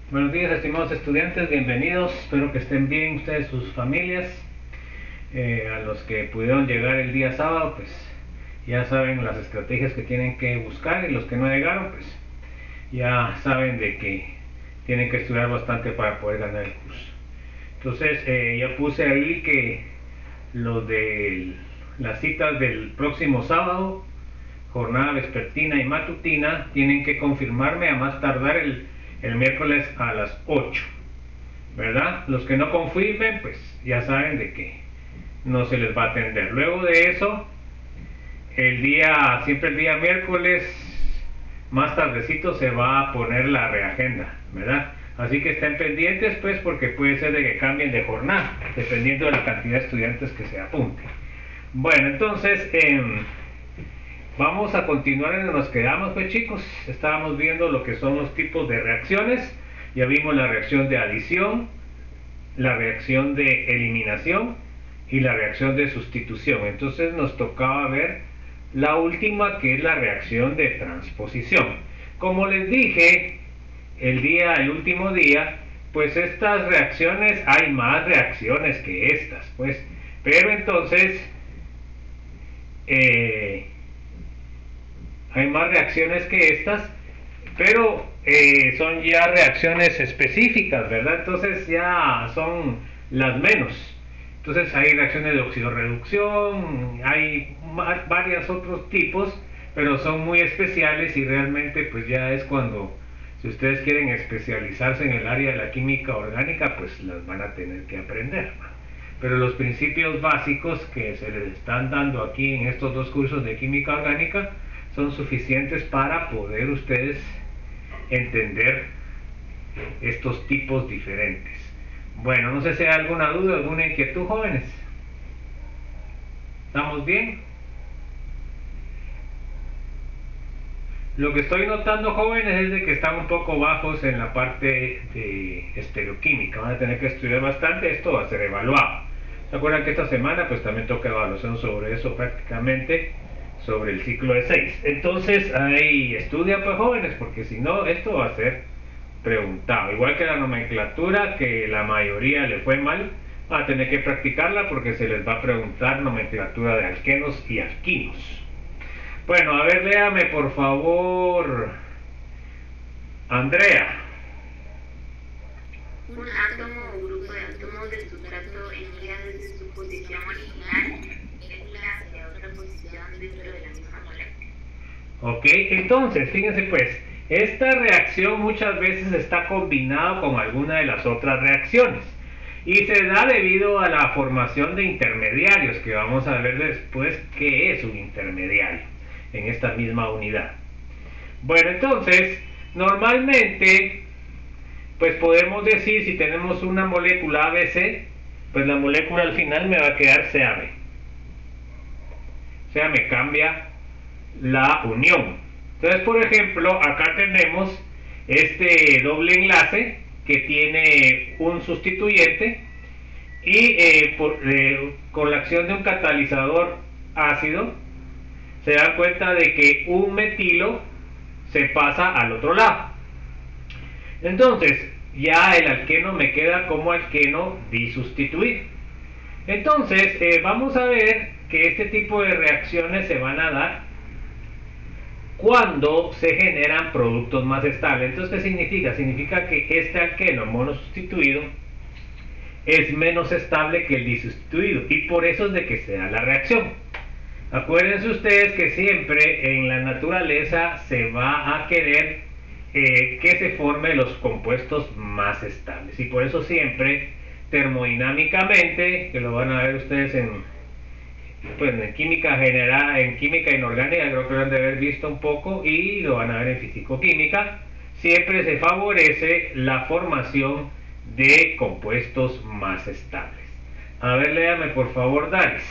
Buenos días, estimados estudiantes, bienvenidos. Espero que estén bien ustedes, sus familias. A los que pudieron llegar el día sábado, pues ya saben las estrategias que tienen que buscar, y los que no llegaron, pues ya saben de que tienen que estudiar bastante para poder ganar el curso. Entonces, ya puse ahí que los de las citas del próximo sábado, jornada vespertina y matutina, tienen que confirmarme a más tardar el miércoles a las 8, ¿verdad? Los que no confirmen, pues ya saben de que no se les va a atender. Luego de eso, siempre el día miércoles, más tardecito se va a poner la reagenda, ¿verdad? Así que estén pendientes, pues, porque puede ser de que cambien de jornada, dependiendo de la cantidad de estudiantes que se apunten. Bueno, entonces, vamos a continuar en donde nos quedamos, pues, chicos. Estábamos viendo lo que son los tipos de reacciones. Ya vimos la reacción de adición, la reacción de eliminación y la reacción de sustitución. Entonces nos tocaba ver la última, que es la reacción de transposición. Como les dije el último día, pues estas reacciones, hay más reacciones que estas, pues, pero entonces hay más reacciones que estas, pero son ya reacciones específicas, ¿verdad? Entonces ya son las menos. Entonces hay reacciones de oxidorreducción, hay varios otros tipos, pero son muy especiales, y realmente pues ya es cuando, si ustedes quieren especializarse en el área de la química orgánica, pues las van a tener que aprender. Pero los principios básicos que se les están dando aquí en estos dos cursos de química orgánica son suficientes para poder ustedes entender estos tipos diferentes. Bueno, no sé si hay alguna duda, alguna inquietud, jóvenes. ¿Estamos bien? Lo que estoy notando, jóvenes, es de que están un poco bajos en la parte de estereoquímica. Van a tener que estudiar bastante. Esto va a ser evaluado. ¿Se acuerdan que esta semana pues también toca evaluación sobre eso, prácticamente sobre el ciclo de 6? Entonces ahí estudian, pues, jóvenes, porque si no esto va a ser preguntado. Igual que la nomenclatura, que la mayoría le fue mal, va a tener que practicarla porque se les va a preguntar nomenclatura de alquenos y alquinos. Bueno, a ver, léame por favor, Andrea. Un átomo o grupo de átomos del sustrato emigra desde su posición original y emigra hacia otra posición dentro de la misma molécula. Ok, entonces, fíjense pues, esta reacción muchas veces está combinada con alguna de las otras reacciones, y se da debido a la formación de intermediarios, que vamos a ver después qué es un intermediario en esta misma unidad. Bueno, entonces, normalmente, pues podemos decir, si tenemos una molécula ABC, pues la molécula al final me va a quedar CAB. O sea, me cambia la unión. Entonces, por ejemplo, acá tenemos este doble enlace que tiene un sustituyente, y con la acción de un catalizador ácido se dan cuenta de que un metilo se pasa al otro lado. Entonces ya el alqueno me queda como alqueno disustituido. Entonces vamos a ver que este tipo de reacciones se van a dar cuando se generan productos más estables. Entonces, ¿qué significa? Significa que este alqueno monosustituido es menos estable que el disustituido, y por eso es de que se da la reacción. Acuérdense ustedes que siempre en la naturaleza se va a querer que se formen los compuestos más estables, y por eso siempre termodinámicamente, que lo van a ver ustedes en química general, en química inorgánica, creo que lo han de haber visto un poco, y lo van a ver en fisicoquímica, siempre se favorece la formación de compuestos más estables. A ver, léame por favor, Daris.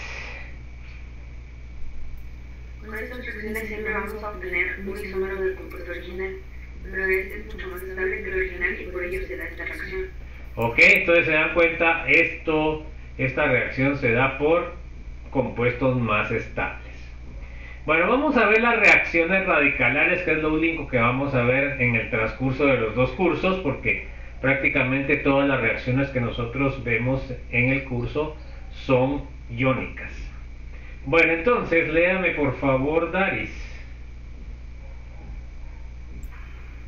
Con estas reacciones siempre vamos a obtener un isómero del compuesto original, pero este es mucho más estable que el original, y por ello se da esta reacción. Ok, entonces se dan cuenta, esta reacción se da por compuestos más estables. Bueno, vamos a ver las reacciones radicalares, que es lo único que vamos a ver en el transcurso de los dos cursos, porque prácticamente todas las reacciones que nosotros vemos en el curso son iónicas. Bueno, entonces léame por favor, Daris.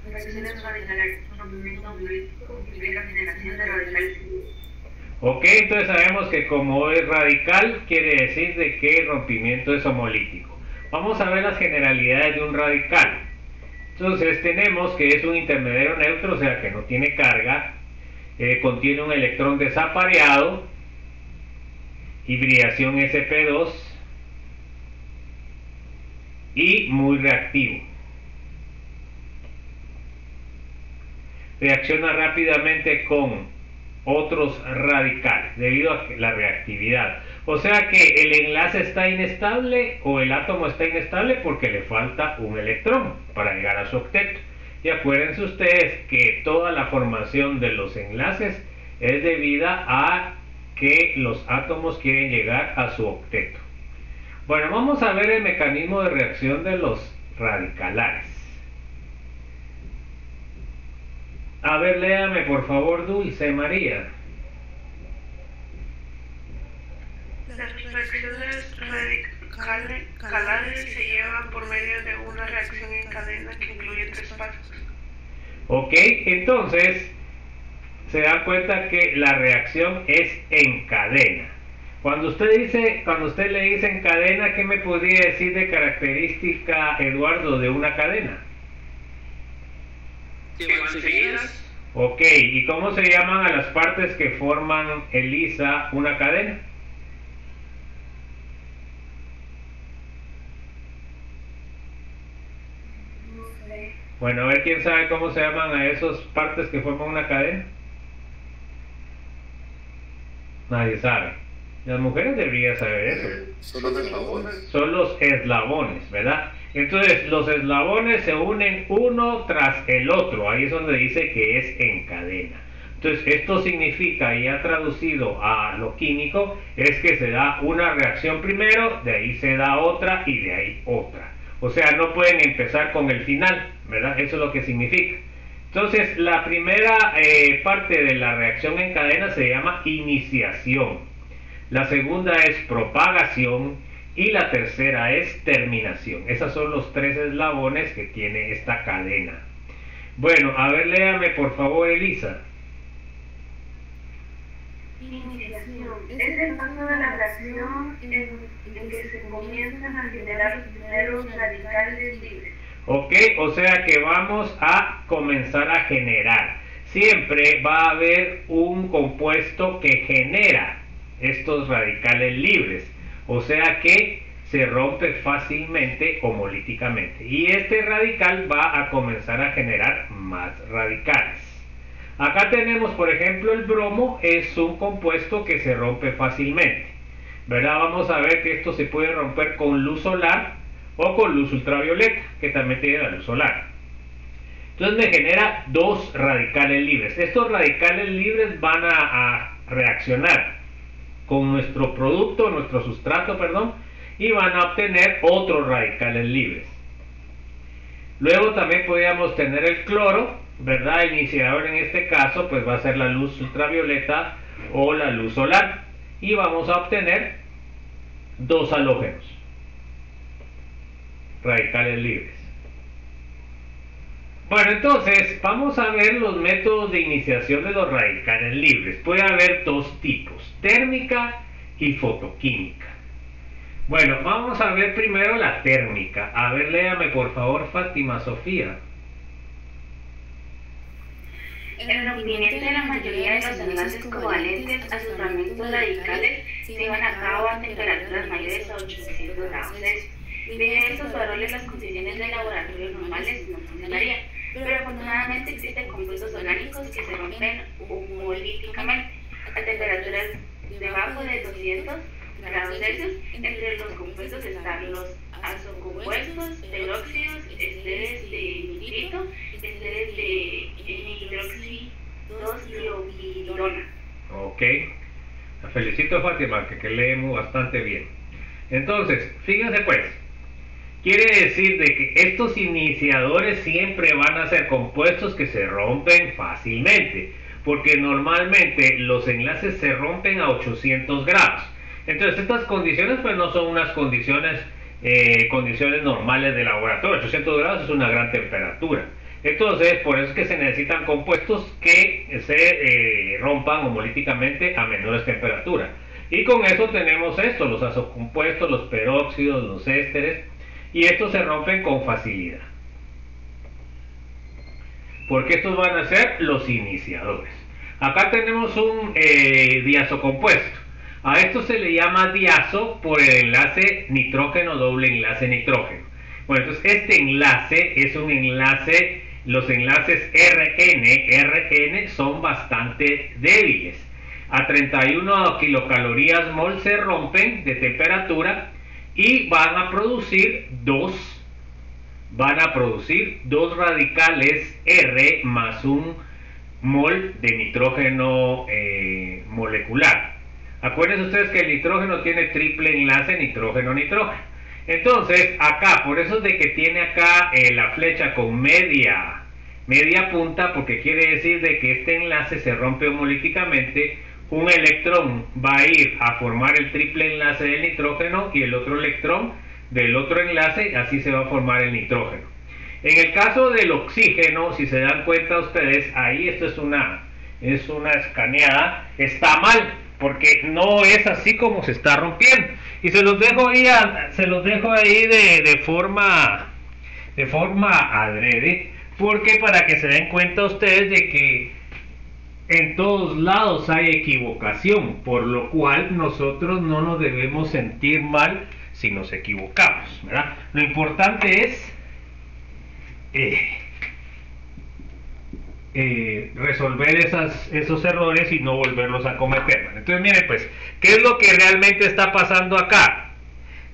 Reacciones radicales, rompimiento biológico implica generación de radicales. Ok, entonces sabemos que como es radical, quiere decir de que el rompimiento es homolítico. Vamos a ver las generalidades de un radical. Entonces tenemos que es un intermediario neutro, o sea que no tiene carga, contiene un electrón desapareado, hibridación sp2 y muy reactivo. Reacciona rápidamente con otros radicales debido a la reactividad. O sea que el enlace está inestable o el átomo está inestable porque le falta un electrón para llegar a su octeto. Y acuérdense ustedes que toda la formación de los enlaces es debida a que los átomos quieren llegar a su octeto. Bueno, vamos a ver el mecanismo de reacción de los radicalares. A ver, léame por favor, Dulce María. Las reacciones radicalares se llevan por medio de una reacción en cadena que incluye 3 pasos. Ok, entonces se dan cuenta que la reacción es en cadena. Cuando usted le dice en cadena, ¿qué me podría decir de característica, Eduardo, de una cadena? Que van seguidas. Ok, ¿y cómo se llaman a las partes que forman, Elisa, una cadena? No sé. Bueno, a ver quién sabe cómo se llaman a esas partes que forman una cadena. Nadie sabe. Las mujeres deberían saber eso. Son los eslabones. Son los eslabones, ¿verdad? Entonces los eslabones se unen uno tras el otro. Ahí es donde dice que es en cadena. Entonces esto significa, ya traducido a lo químico, es que se da una reacción primero, de ahí se da otra y de ahí otra. O sea, no pueden empezar con el final, ¿verdad? Eso es lo que significa. Entonces la primera parte de la reacción en cadena se llama iniciación. La segunda es propagación y la tercera es terminación. Esos son los 3 eslabones que tiene esta cadena. Bueno, a ver, léame por favor, Elisa. Iniciación. Es el paso de la reacción en que se comienzan a generar los primeros radicales libres. Ok, o sea que vamos a comenzar a generar. Siempre va a haber un compuesto que genera estos radicales libres, o sea que se rompe fácilmente homolíticamente, y este radical va a comenzar a generar más radicales. Acá tenemos por ejemplo el bromo, es un compuesto que se rompe fácilmente, ¿verdad? Vamos a ver que esto se puede romper con luz solar o con luz ultravioleta, que también tiene la luz solar. Entonces me genera 2 radicales libres. Estos radicales libres van a reaccionar con nuestro producto, nuestro sustrato, perdón, y van a obtener otros radicales libres. Luego también podríamos tener el cloro, ¿verdad? El iniciador en este caso pues va a ser la luz ultravioleta o la luz solar, y vamos a obtener 2 halógenos, radicales libres. Bueno, entonces vamos a ver los métodos de iniciación de los radicales libres. Puede haber 2 tipos, térmica y fotoquímica. Bueno, vamos a ver primero la térmica. A ver, léame por favor, Fátima Sofía. El rompimiento de la mayoría de los enlaces covalentes a sus fragmentos radicales se llevan a cabo a temperaturas mayores a 800 grados Celsius. De estos valores, las condiciones de laboratorio normales no funcionarían, pero afortunadamente existen compuestos orgánicos que se rompen homolíticamente a temperaturas debajo de 200 grados Celsius. Entre los compuestos están los azocompuestos, peróxidos, esteres de nitrito, esteres de hidroxi-2-tiopirona. Ok, la felicito, Fátima, que leemos bastante bien. Entonces, fíjense pues, quiere decir de que estos iniciadores siempre van a ser compuestos que se rompen fácilmente, porque normalmente los enlaces se rompen a 800 grados. Entonces estas condiciones pues no son unas condiciones normales de laboratorio. 800 grados es una gran temperatura. Entonces por eso es que se necesitan compuestos que se rompan homolíticamente a menores temperaturas. Y con eso tenemos esto, los azocompuestos, los peróxidos, los ésteres, y estos se rompen con facilidad. Porque estos van a ser los iniciadores. Acá tenemos un diazocompuesto. A esto se le llama diazo por el enlace nitrógeno, doble enlace nitrógeno. Bueno, entonces este enlace es un enlace, los enlaces RN son bastante débiles. A 31 kilocalorías mol se rompen de temperatura y van a producir dos radicales R más un mol de nitrógeno molecular. Acuérdense ustedes que el nitrógeno tiene triple enlace nitrógeno-nitrógeno. Entonces acá, por eso es de que tiene acá la flecha con media punta, porque quiere decir de que este enlace se rompe homolíticamente. Un electrón va a ir a formar el triple enlace del nitrógeno y el otro electrón del otro enlace, así se va a formar el nitrógeno. En el caso del oxígeno, si se dan cuenta ustedes, ahí esto es una escaneada, está mal, porque no es así como se está rompiendo. Y se los dejo ahí, de forma adrede, porque para que se den cuenta ustedes de que en todos lados hay equivocación, por lo cual nosotros no nos debemos sentir mal si nos equivocamos, ¿verdad? Lo importante es resolver esos errores y no volverlos a cometer. Entonces miren pues, ¿qué es lo que realmente está pasando acá?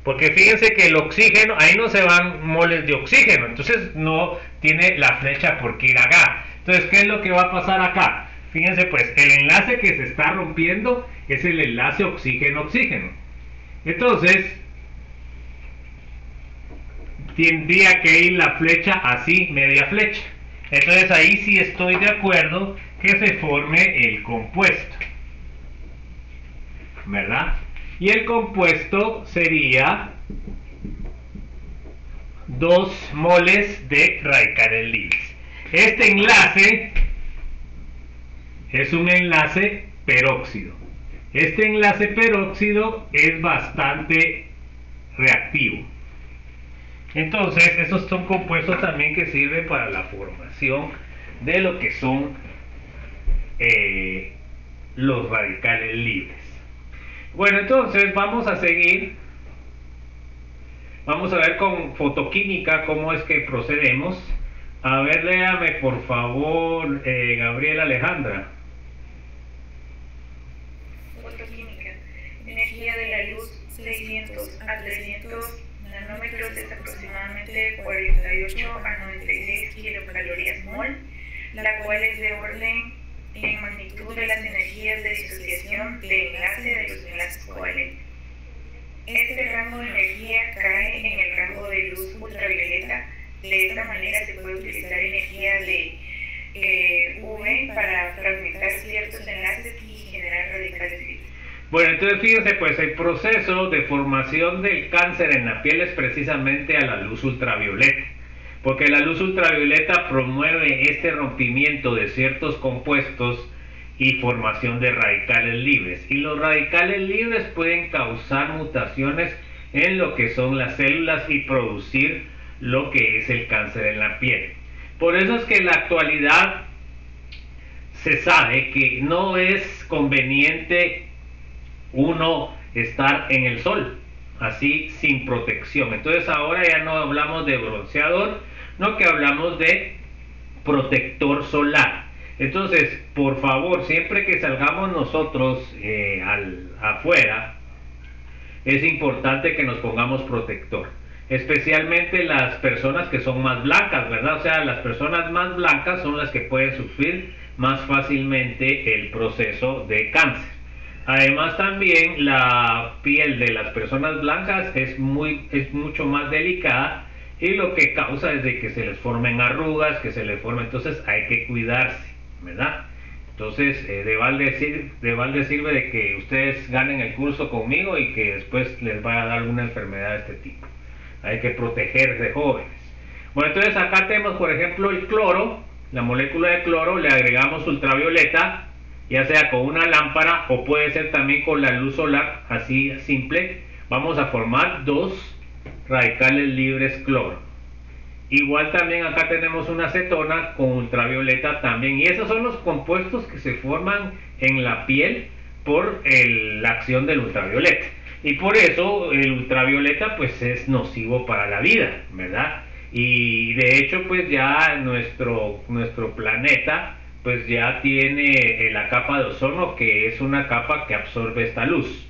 Porque fíjense que el oxígeno, ahí no se van moles de oxígeno, entonces no tiene la flecha por qué ir acá. Entonces, ¿qué es lo que va a pasar acá? Fíjense pues, el enlace que se está rompiendo es el enlace oxígeno-oxígeno. Entonces, tendría que ir la flecha así, media flecha. Entonces ahí sí estoy de acuerdo que se forme el compuesto, ¿verdad? Y el compuesto sería 2 moles de radicales libres. Este enlace es un enlace peróxido. Este enlace peróxido es bastante reactivo. Entonces, esos son compuestos también que sirven para la formación de lo que son los radicales libres. Bueno, entonces vamos a seguir. Vamos a ver con fotoquímica cómo es que procedemos. A ver, léame por favor, Gabriela Alejandra. Fotoquímica. Energía de la luz 600 a 300 nanómetros es aproximadamente 48 a 96 kilocalorías mol, la cual es de orden en magnitud de las energías de disociación de enlace de los enlaces covalentes. Este rango de energía cae en el rango de luz ultravioleta. De esta manera se puede utilizar energía de UV para fragmentar ciertos enlaces y generar radicales libres. Bueno, entonces fíjense, pues el proceso de formación del cáncer en la piel es precisamente a la luz ultravioleta, porque la luz ultravioleta promueve este rompimiento de ciertos compuestos y formación de radicales libres. Y los radicales libres pueden causar mutaciones en lo que son las células y producir lo que es el cáncer en la piel. Por eso es que en la actualidad se sabe que no es conveniente uno estar en el sol así sin protección. Entonces ahora ya no hablamos de bronceador, no, que hablamos de protector solar. Entonces, por favor, siempre que salgamos nosotros afuera, es importante que nos pongamos protector, especialmente las personas que son más blancas, ¿verdad? O sea, las personas más blancas son las que pueden sufrir más fácilmente el proceso de cáncer. Además también la piel de las personas blancas es mucho más delicada y lo que causa es de que se les formen arrugas, entonces hay que cuidarse, ¿verdad? Entonces de balde sirve de que ustedes ganen el curso conmigo y que después les vaya a dar alguna enfermedad de este tipo. Hay que protegerse jóvenes. Bueno, entonces acá tenemos por ejemplo el cloro, la molécula de cloro, le agregamos ultravioleta, ya sea con una lámpara o puede ser también con la luz solar, así simple. Vamos a formar 2 radicales libres cloro. Igual también acá tenemos una acetona con ultravioleta también, y esos son los compuestos que se forman en la piel por la acción del ultravioleta, y por eso el ultravioleta pues es nocivo para la vida, ¿verdad? Y de hecho pues ya nuestro planeta pues ya tiene la capa de ozono, que es una capa que absorbe esta luz,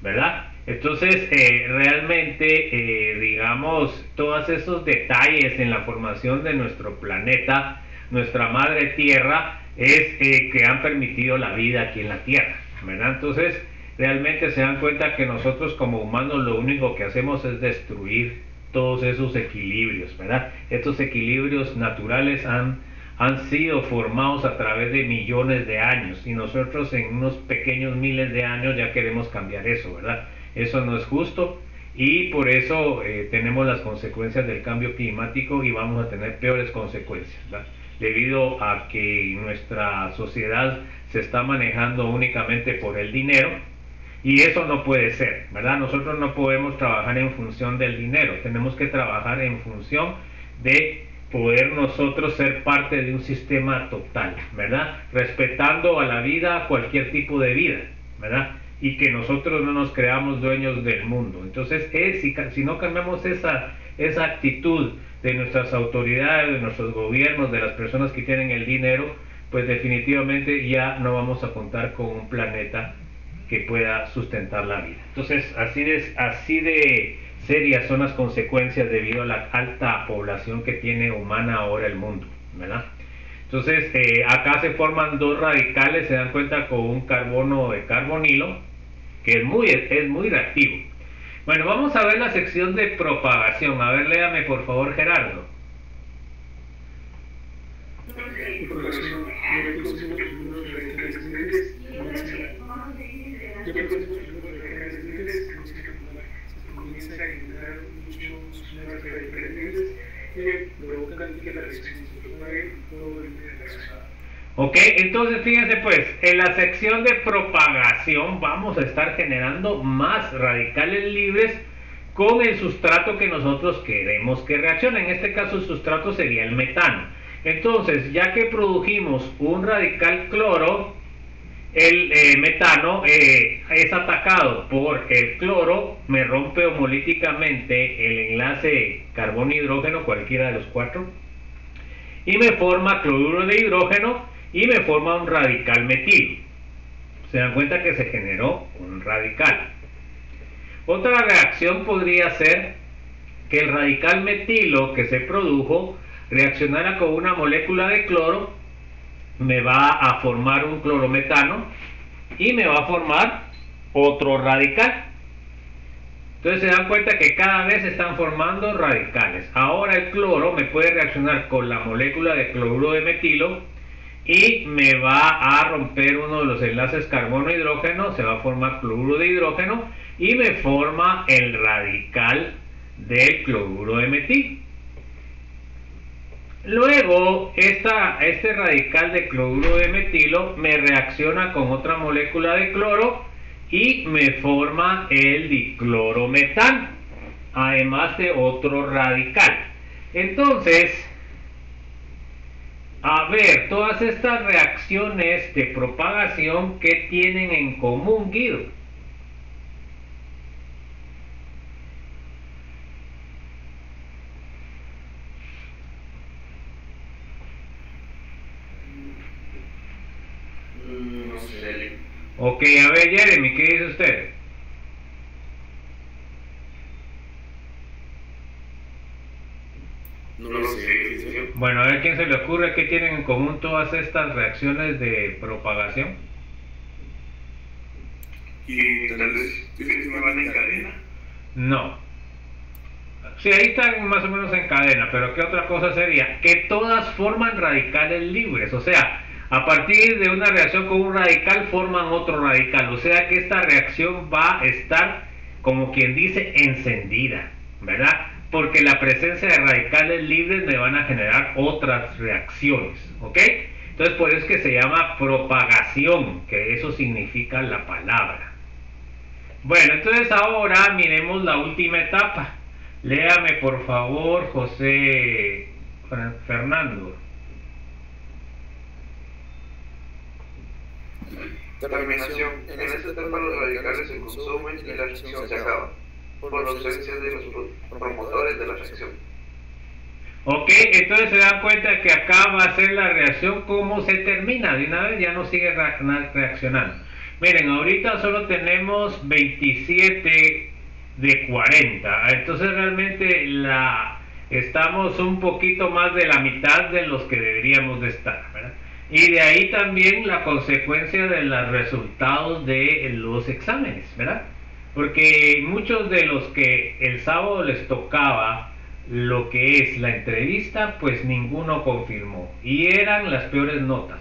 ¿verdad? Entonces realmente digamos todos esos detalles en la formación de nuestro planeta, nuestra madre tierra, es que han permitido la vida aquí en la tierra, ¿verdad? Entonces realmente se dan cuenta que nosotros como humanos lo único que hacemos es destruir todos esos equilibrios, ¿verdad? Estos equilibrios naturales han sido formados a través de millones de años, y nosotros en unos pequeños miles de años ya queremos cambiar eso, ¿verdad? Eso no es justo, y por eso tenemos las consecuencias del cambio climático, y vamos a tener peores consecuencias, ¿verdad? Debido a que nuestra sociedad se está manejando únicamente por el dinero, y eso no puede ser, ¿verdad? Nosotros no podemos trabajar en función del dinero, tenemos que trabajar en función de poder nosotros ser parte de un sistema total, ¿verdad? Respetando a la vida, cualquier tipo de vida, ¿verdad? Y que nosotros no nos creamos dueños del mundo. Entonces, si no cambiamos esa actitud de nuestras autoridades, de nuestros gobiernos, de las personas que tienen el dinero, pues definitivamente ya no vamos a contar con un planeta que pueda sustentar la vida. Entonces, así de serias son las consecuencias debido a la alta población que tiene humana ahora el mundo, ¿verdad? Entonces acá se forman 2 radicales, se dan cuenta, con un carbono de carbonilo, que es muy reactivo. Bueno, vamos a ver la sección de propagación. A ver, léame por favor, Gerardo. Ok, entonces fíjense pues, en la sección de propagación vamos a estar generando más radicales libres con el sustrato que nosotros queremos que reaccione. En este caso el sustrato sería el metano. Entonces, ya que produjimos un radical cloro, el metano es atacado por el cloro, me rompe homolíticamente el enlace carbono-hidrógeno, cualquiera de los 4, y me forma cloruro de hidrógeno y me forma un radical metilo. Se dan cuenta que se generó un radical. Otra reacción podría ser que el radical metilo que se produjo reaccionara con una molécula de cloro, me va a formar un clorometano y me va a formar otro radical. Entonces se dan cuenta que cada vez se están formando radicales. Ahora el cloro me puede reaccionar con la molécula de cloruro de metilo y me va a romper uno de los enlaces carbono-hidrógeno, se va a formar cloruro de hidrógeno y me forma el radical del cloruro de metilo. Luego, este radical de cloruro de metilo me reacciona con otra molécula de cloro y me forma el diclorometano, además de otro radical. Entonces, a ver, todas estas reacciones de propagación, ¿qué tienen en común, Guido? No sé. Ok, a ver, Jeremy, ¿qué dice usted? No lo sé. Bueno, a ver quién se le ocurre qué tienen en común todas estas reacciones de propagación. Y tal vez me van en cadena. No. Sí, ahí están más o menos en cadena, pero ¿qué otra cosa sería? Que todas forman radicales libres, o sea, a partir de una reacción con un radical forman otro radical, o sea que esta reacción va a estar, como quien dice, encendida, ¿verdad? Porque la presencia de radicales libres me van a generar otras reacciones, ¿ok? Entonces por eso es que se llama propagación, que eso significa la palabra. Bueno, entonces ahora miremos la última etapa. Léame por favor, José Fernando. Terminación. En esta etapa los radicales se consumen y la reacción se acaba, por la ausencia de los promotores de la reacción. Ok, entonces se dan cuenta que acá va a ser la reacción como se termina, de una vez ya no sigue reaccionando. Miren, ahorita solo tenemos 27 de 40, entonces realmente estamos un poquito más de la mitad de los que deberíamos de estar, ¿verdad? Y de ahí también la consecuencia de los resultados de los exámenes, ¿verdad? Porque muchos de los que el sábado les tocaba lo que es la entrevista, pues ninguno confirmó y eran las peores notas.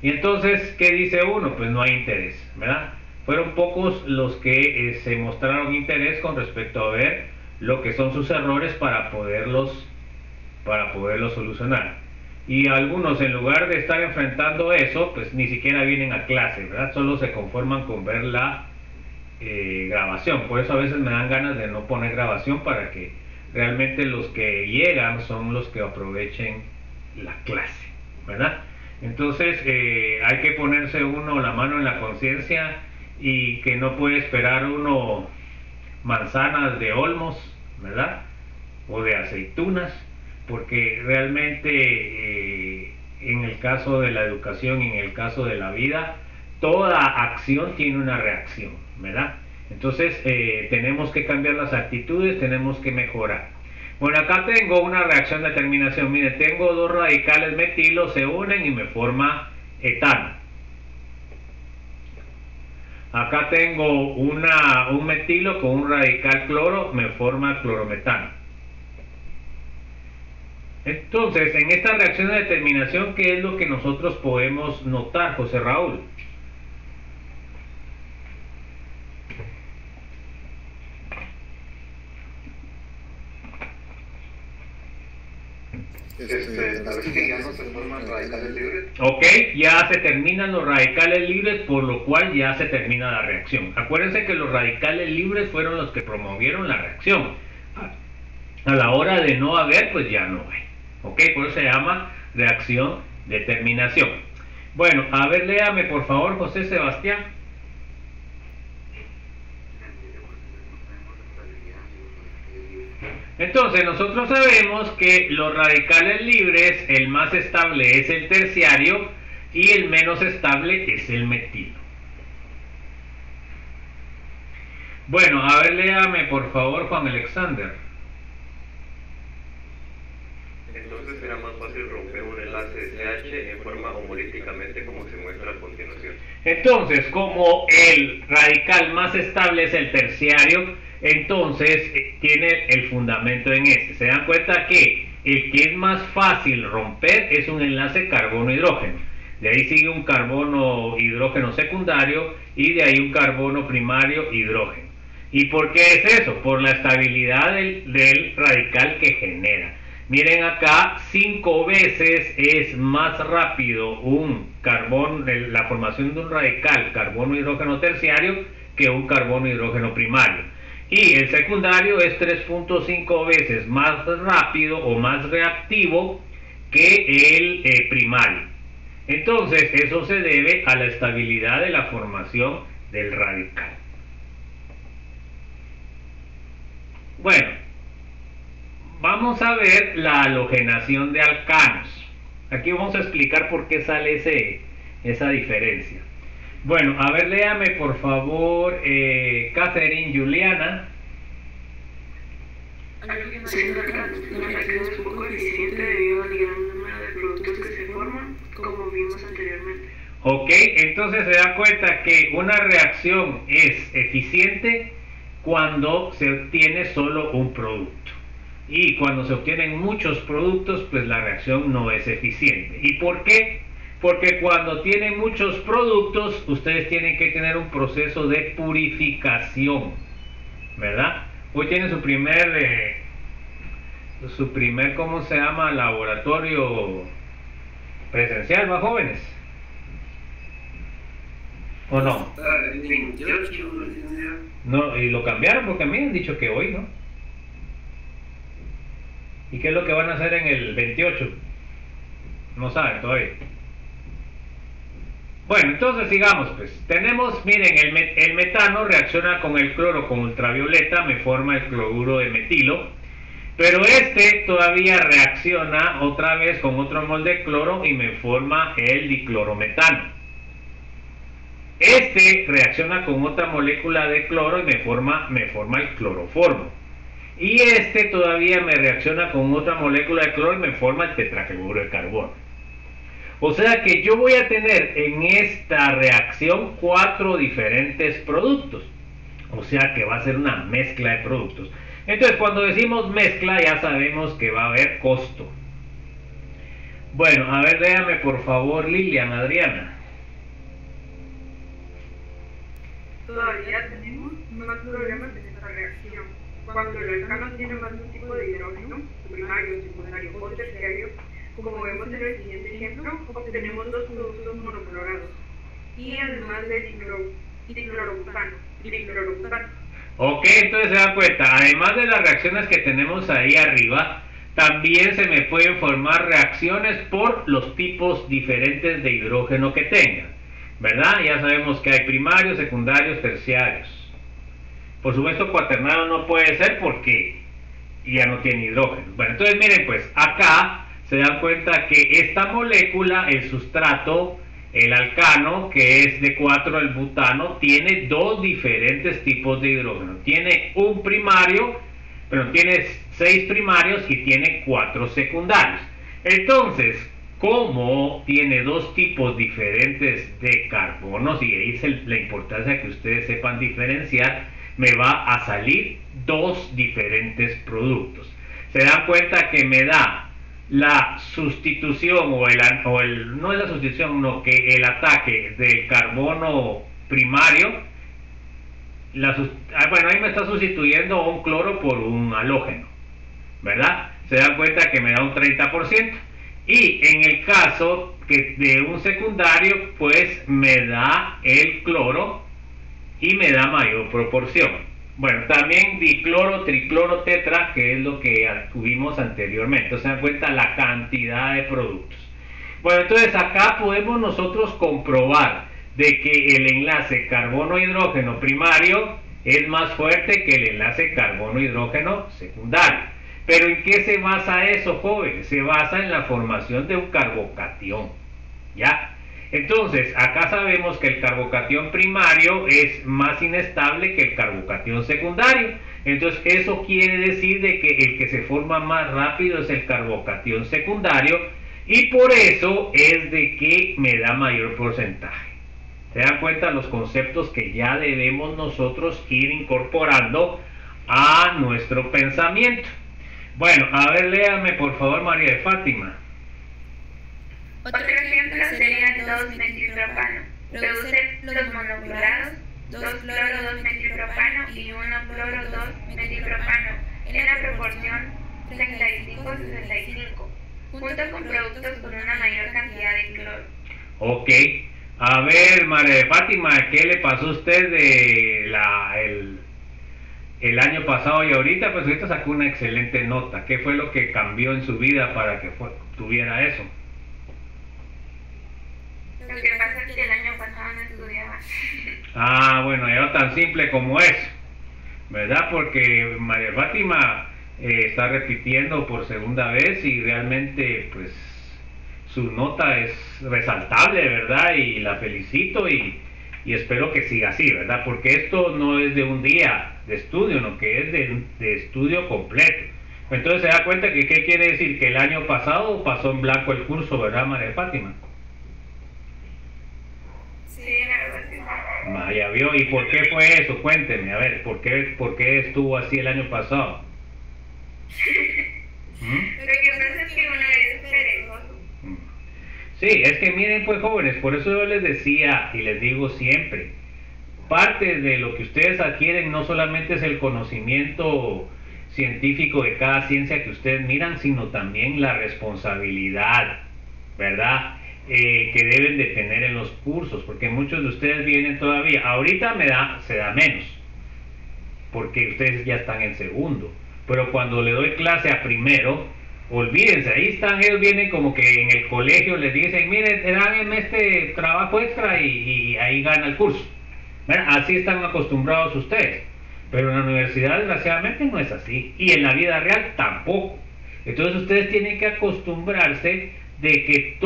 Y entonces, ¿qué dice uno? Pues no hay interés, ¿verdad? Fueron pocos los que se mostraron interés con respecto a ver lo que son sus errores para poderlos solucionar. Y algunos, en lugar de estar enfrentando eso, pues ni siquiera vienen a clase, ¿verdad? Solo se conforman con ver la grabación. Por eso a veces me dan ganas de no poner grabación, para que realmente los que llegan son los que aprovechen la clase, ¿verdad? Entonces hay que ponerse uno la mano en la conciencia, y que no puede esperar uno manzanas de olmos, ¿verdad? O de aceitunas, porque realmente en el caso de la educación y en el caso de la vida, toda acción tiene una reacción, ¿verdad? Entonces tenemos que cambiar las actitudes, tenemos que mejorar. Bueno, acá tengo una reacción de terminación. Mire, tengo dos radicales metilo, se unen y me forma etano. Acá tengo un metilo con un radical cloro, me forma clorometano. Entonces, en esta reacción de determinación, ¿qué es lo que nosotros podemos notar, José Raúl? Tal vez que ya no se forman radicales libres. Ok, ya se terminan los radicales libres, por lo cual ya se termina la reacción. Acuérdense que los radicales libres fueron los que promovieron la reacción. A la hora de no haber, pues ya no hay. Ok, por eso se llama reacción de terminación. Bueno, a ver, léame por favor, José Sebastián. Entonces nosotros sabemos que los radicales libres, el más estable es el terciario y el menos estable es el metilo. Bueno, a ver, léame por favor, Juan Alexander. Entonces será más fácil romper un enlace de CH en forma homolíticamente, como se muestra a continuación. Entonces, como el radical más estable es el terciario, entonces tiene el fundamento en este. Se dan cuenta que el que es más fácil romper es un enlace carbono-hidrógeno. De ahí sigue un carbono-hidrógeno secundario y de ahí un carbono primario hidrógeno. ¿Y por qué es eso? Por la estabilidad del radical que genera. Miren acá, 5 veces es más rápido la formación de un radical carbono-hidrógeno terciario que un carbono-hidrógeno primario. Y el secundario es 3.5 veces más rápido o más reactivo que el primario. Entonces, eso se debe a la estabilidad de la formación del radical. Bueno, vamos a ver la halogenación de alcanos. Aquí vamos a explicar por qué sale esa diferencia. Bueno, a ver, léame por favor, Catherine Juliana. La halogenación de alcanos. La reacción es poco eficiente debido al gran número de productos que se forman, como vimos anteriormente. Ok, entonces se da cuenta que una reacción es eficiente cuando se obtiene solo un producto. Y cuando se obtienen muchos productos, pues la reacción no es eficiente. ¿Y por qué? Porque cuando tienen muchos productos, ustedes tienen que tener un proceso de purificación, ¿verdad? Hoy tienen su primer, ¿cómo se llama? Laboratorio presencial, ¿va, jóvenes? ¿O no? El 28, No, y lo cambiaron porque a mí han dicho que hoy, ¿no? ¿Y qué es lo que van a hacer en el 28? No saben todavía. Bueno, entonces sigamos pues. Tenemos, miren, el metano reacciona con el cloro con ultravioleta, me forma el cloruro de metilo. Pero este todavía reacciona otra vez con otro mol de cloro y me forma el diclorometano. Este reacciona con otra molécula de cloro y me forma el cloroformo. Y este todavía me reacciona con otra molécula de cloro y me forma el tetrafluoruro de carbono. O sea que yo voy a tener en esta reacción 4 diferentes productos. O sea que va a ser una mezcla de productos. Entonces cuando decimos mezcla ya sabemos que va a haber costo. Bueno, a ver, léame por favor Lilian, Adriana. Todavía tenemos más problemas en esta reacción. Cuando el alcano tiene más de un tipo de hidrógeno, primario, secundario o terciario, como vemos en el siguiente ejemplo, obtenemos dos productos monoclorados y además de diclorobutano. Ok, entonces se da cuenta, además de las reacciones que tenemos ahí arriba, también se me pueden formar reacciones por los tipos diferentes de hidrógeno que tengan, ¿verdad? Ya sabemos que hay primarios, secundarios, terciarios. Por supuesto, cuaternaro no puede ser porque ya no tiene hidrógeno. Bueno, entonces miren pues, acá se dan cuenta que esta molécula, el sustrato, el alcano, que es de 4, el butano, tiene dos diferentes tipos de hidrógeno. Tiene un primario, pero tiene 6 primarios y tiene 4 secundarios. Entonces, como tiene dos tipos diferentes de carbonos, y ahí es la importancia que ustedes sepan diferenciar, me va a salir dos diferentes productos. Se dan cuenta que me da la sustitución no es la sustitución, no, que el ataque del carbono primario, bueno, ahí me está sustituyendo un cloro por un halógeno, ¿verdad? Se dan cuenta que me da un 30%. Y en el caso que de un secundario, pues me da el cloro y me da mayor proporción. Bueno, también dicloro, tricloro, tetra, que es lo que tuvimos anteriormente. Se dan cuenta la cantidad de productos. Bueno, entonces acá podemos nosotros comprobar de que el enlace carbono-hidrógeno primario es más fuerte que el enlace carbono-hidrógeno secundario. Pero ¿en qué se basa eso, jóvenes? Se basa en la formación de un carbocatión, ¿ya? Entonces, acá sabemos que el carbocatión primario es más inestable que el carbocatión secundario. Entonces, eso quiere decir de que el que se forma más rápido es el carbocatión secundario y por eso es de que me da mayor porcentaje. ¿Se dan cuenta los conceptos que ya debemos nosotros ir incorporando a nuestro pensamiento? Bueno, a ver, léame por favor María de Fátima. Otro ejemplo sería el 2-metilpropano. Produce los monoclorados 2-cloro-2-metilpropano y 1-cloro-2-metilpropano en la proporción 35-65, junto con productos con una mayor cantidad de cloro. Ok, a ver María de Fátima, ¿qué le pasó a usted de el año pasado y ahorita? Pues ahorita sacó una excelente nota. ¿Qué fue lo que cambió en su vida para que tuviera eso? Lo que pasa es que el año pasado no estudiaba. Ah, bueno, ya tan simple como es, ¿verdad? Porque María Fátima está repitiendo por segunda vez y realmente pues su nota es resaltable, ¿verdad? Y la felicito y espero que siga así, ¿verdad? Porque esto no es de un día de estudio, no, que es de estudio completo. Entonces se da cuenta que ¿qué quiere decir? Que el año pasado pasó en blanco el curso, ¿verdad, María Fátima? Sí, la verdad que sí. Vaya, vio. ¿Y por qué fue eso? Cuénteme, a ver, ¿por qué estuvo así el año pasado? Lo que pasa es que uno es perezoso. Sí, es que miren pues jóvenes, por eso yo les decía y les digo siempre, parte de lo que ustedes adquieren no solamente es el conocimiento científico de cada ciencia que ustedes miran, sino también la responsabilidad, ¿verdad? Que deben de tener en los cursos, porque muchos de ustedes vienen todavía, ahorita se da menos, porque ustedes ya están en segundo, pero cuando le doy clase a primero, olvídense, ahí están, ellos vienen como que en el colegio les dicen, miren, dan este trabajo extra y ahí gana el curso. ¿Verdad? Así están acostumbrados ustedes, pero en la universidad desgraciadamente no es así, y en la vida real tampoco. Entonces ustedes tienen que acostumbrarse de que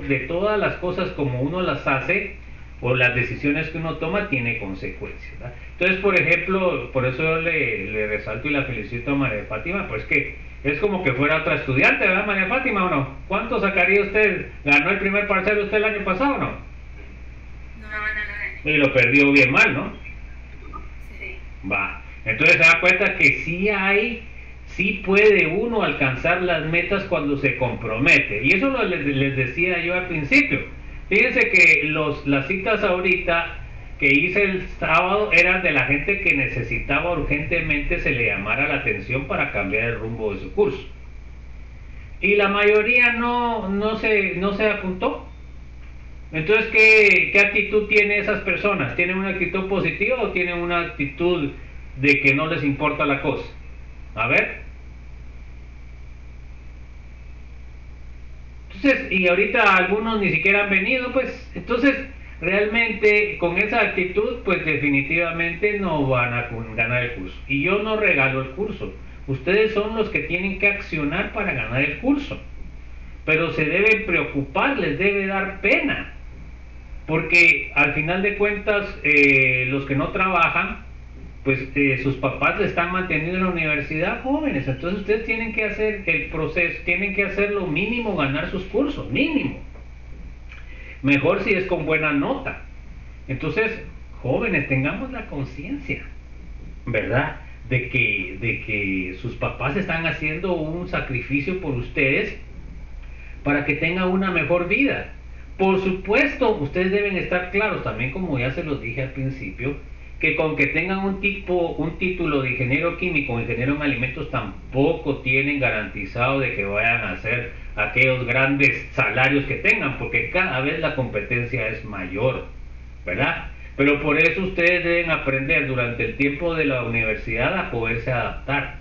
de todas las cosas como uno las hace, o las decisiones que uno toma, tiene consecuencias, ¿verdad? Entonces, por ejemplo, por eso yo le resalto y la felicito a María Fátima, pues que es como que fuera otra estudiante, ¿verdad, María Fátima, o no? ¿Cuánto sacaría usted? ¿Ganó el primer parcial usted el año pasado o no? No. Y lo perdió bien mal, ¿no? Sí. Va. Entonces se da cuenta que sí puede uno alcanzar las metas cuando se compromete. Y eso les decía yo al principio. Fíjense que las citas ahorita que hice el sábado eran de la gente que necesitaba urgentemente se le llamara la atención para cambiar el rumbo de su curso. Y la mayoría no se apuntó. Entonces, ¿qué actitud tienen esas personas? ¿Tienen una actitud positiva o tienen una actitud de que no les importa la cosa? A ver. Entonces, y ahorita algunos ni siquiera han venido, pues, entonces, realmente con esa actitud, pues definitivamente no van a ganar el curso. Y yo no regalo el curso. Ustedes son los que tienen que accionar para ganar el curso. Pero se deben preocupar, les debe dar pena. Porque al final de cuentas, los que no trabajan, pues sus papás le están manteniendo en la universidad jóvenes. Entonces ustedes tienen que hacer el proceso, tienen que hacer lo mínimo, ganar sus cursos, mínimo. Mejor si es con buena nota. Entonces, jóvenes, tengamos la conciencia, ¿verdad? De que sus papás están haciendo un sacrificio por ustedes para que tengan una mejor vida. Por supuesto, ustedes deben estar claros, también como ya se los dije al principio, que con que tengan un título de ingeniero químico o ingeniero en alimentos tampoco tienen garantizado de que vayan a hacer aquellos grandes salarios que tengan, porque cada vez la competencia es mayor, ¿verdad? Pero por eso ustedes deben aprender durante el tiempo de la universidad a poderse adaptar,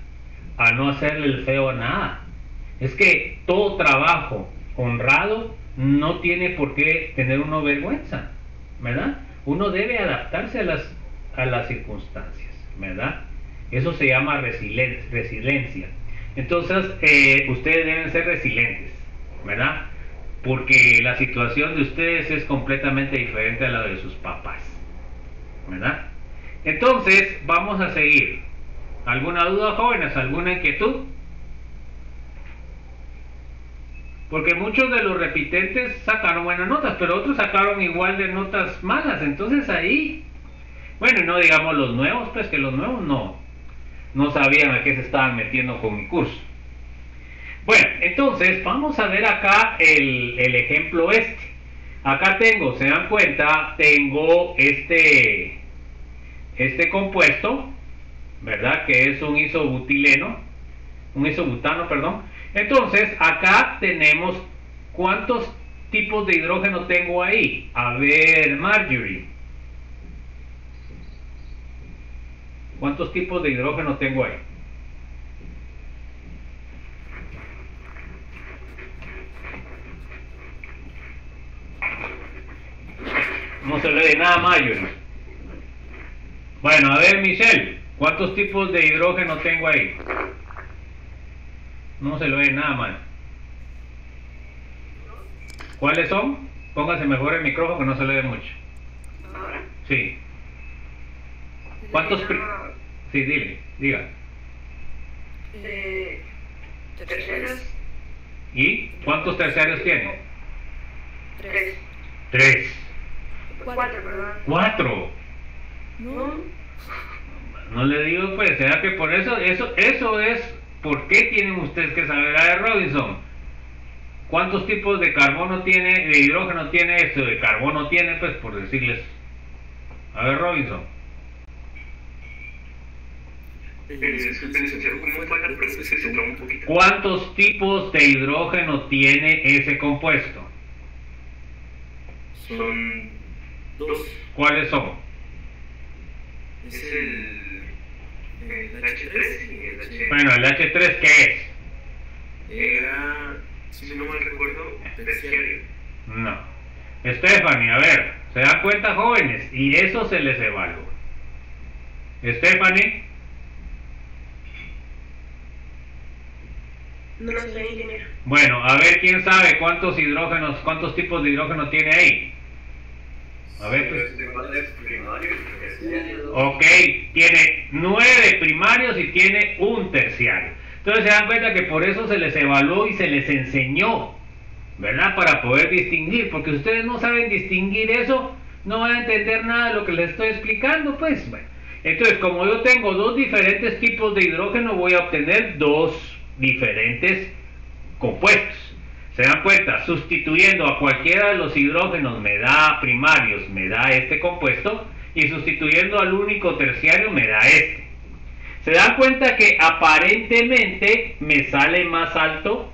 a no hacerle el feo a nada. Es que todo trabajo honrado no tiene por qué tener uno vergüenza, ¿verdad? Uno debe adaptarse a las circunstancias, ¿verdad? Eso se llama resiliencia. Entonces, ustedes deben ser resilientes, ¿verdad? Porque la situación de ustedes es completamente diferente a la de sus papás, ¿verdad? Entonces, vamos a seguir. ¿Alguna duda, jóvenes? ¿Alguna inquietud? Porque muchos de los repitentes sacaron buenas notas, pero otros sacaron igual de notas malas. Entonces ahí, bueno, y no digamos los nuevos, pues que los nuevos no sabían a qué se estaban metiendo con mi curso. Bueno, entonces vamos a ver acá el ejemplo este. Acá tengo, se dan cuenta, tengo este compuesto, ¿verdad? Que es un isobutano, perdón. Entonces, acá tenemos cuántos tipos de hidrógeno tengo ahí. A ver, Marjorie. ¿Cuántos tipos de hidrógeno tengo ahí? No se le ve nada, Marjorie. Bueno, a ver, Michelle. ¿Cuántos tipos de hidrógeno tengo ahí? No se lo ve nada mal. ¿Cuáles son? Póngase mejor el micrófono que no se le ve mucho. Ahora. Sí. ¿Cuántos? Sí, diga. Terceros. ¿Y cuántos terciarios tiene? 3. 3, 4, perdón. 4. No. No le digo, pues, será que por eso es, ¿por qué tienen ustedes que saber a de Robinson? ¿Cuántos tipos de carbono tiene, de hidrógeno tiene esto, de carbono tiene, pues, por decirles? A ver, Robinson. ¿Cómo fue la pregunta? Se trabó un poquito. ¿Cuántos tipos de hidrógeno tiene ese compuesto? Son 2. ¿Cuáles son? Es el H3 y el H. Bueno, el H3, ¿qué es? Era, si no mal recuerdo, terciario. No. Stephanie, a ver, ¿se dan cuenta, jóvenes? Y eso se les evalúa. Stephanie. No lo sé, ingeniero. Bueno, a ver, ¿quién sabe cuántos tipos de hidrógeno tiene ahí? A ver, pues. Ok, tiene 9 primarios y tiene un terciario. Entonces se dan cuenta que por eso se les evaluó y se les enseñó, ¿verdad? Para poder distinguir, porque si ustedes no saben distinguir eso, no van a entender nada de lo que les estoy explicando, pues. Bueno, entonces, como yo tengo 2 diferentes tipos de hidrógeno, voy a obtener 2 diferentes compuestos. ¿Se dan cuenta? Sustituyendo a cualquiera de los hidrógenos me da primarios, me da este compuesto, y sustituyendo al único terciario me da este. ¿Se dan cuenta que aparentemente me sale más alto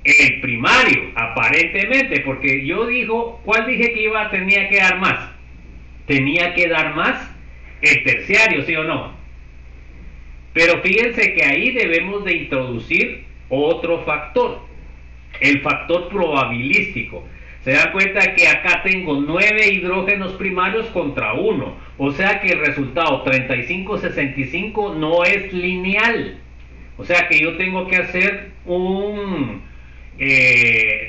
el primario? Aparentemente, porque yo digo, ¿cuál dije que tenía que dar más? Tenía que dar más el terciario, ¿sí o no? Pero fíjense que ahí debemos de introducir otro factor, el factor probabilístico. Se dan cuenta que acá tengo 9 hidrógenos primarios contra 1, o sea que el resultado 35-65 no es lineal. O sea que yo tengo que hacer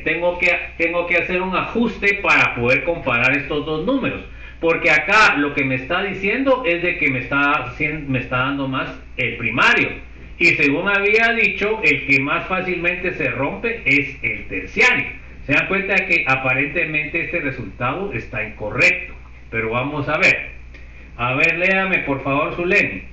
tengo que hacer un ajuste para poder comparar estos dos números. Porque acá lo que me está diciendo es de que me está dando más el primario. Y según había dicho, el que más fácilmente se rompe es el terciario. Se dan cuenta que aparentemente este resultado está incorrecto. Pero vamos a ver. A ver, léame por favor, Zuleni.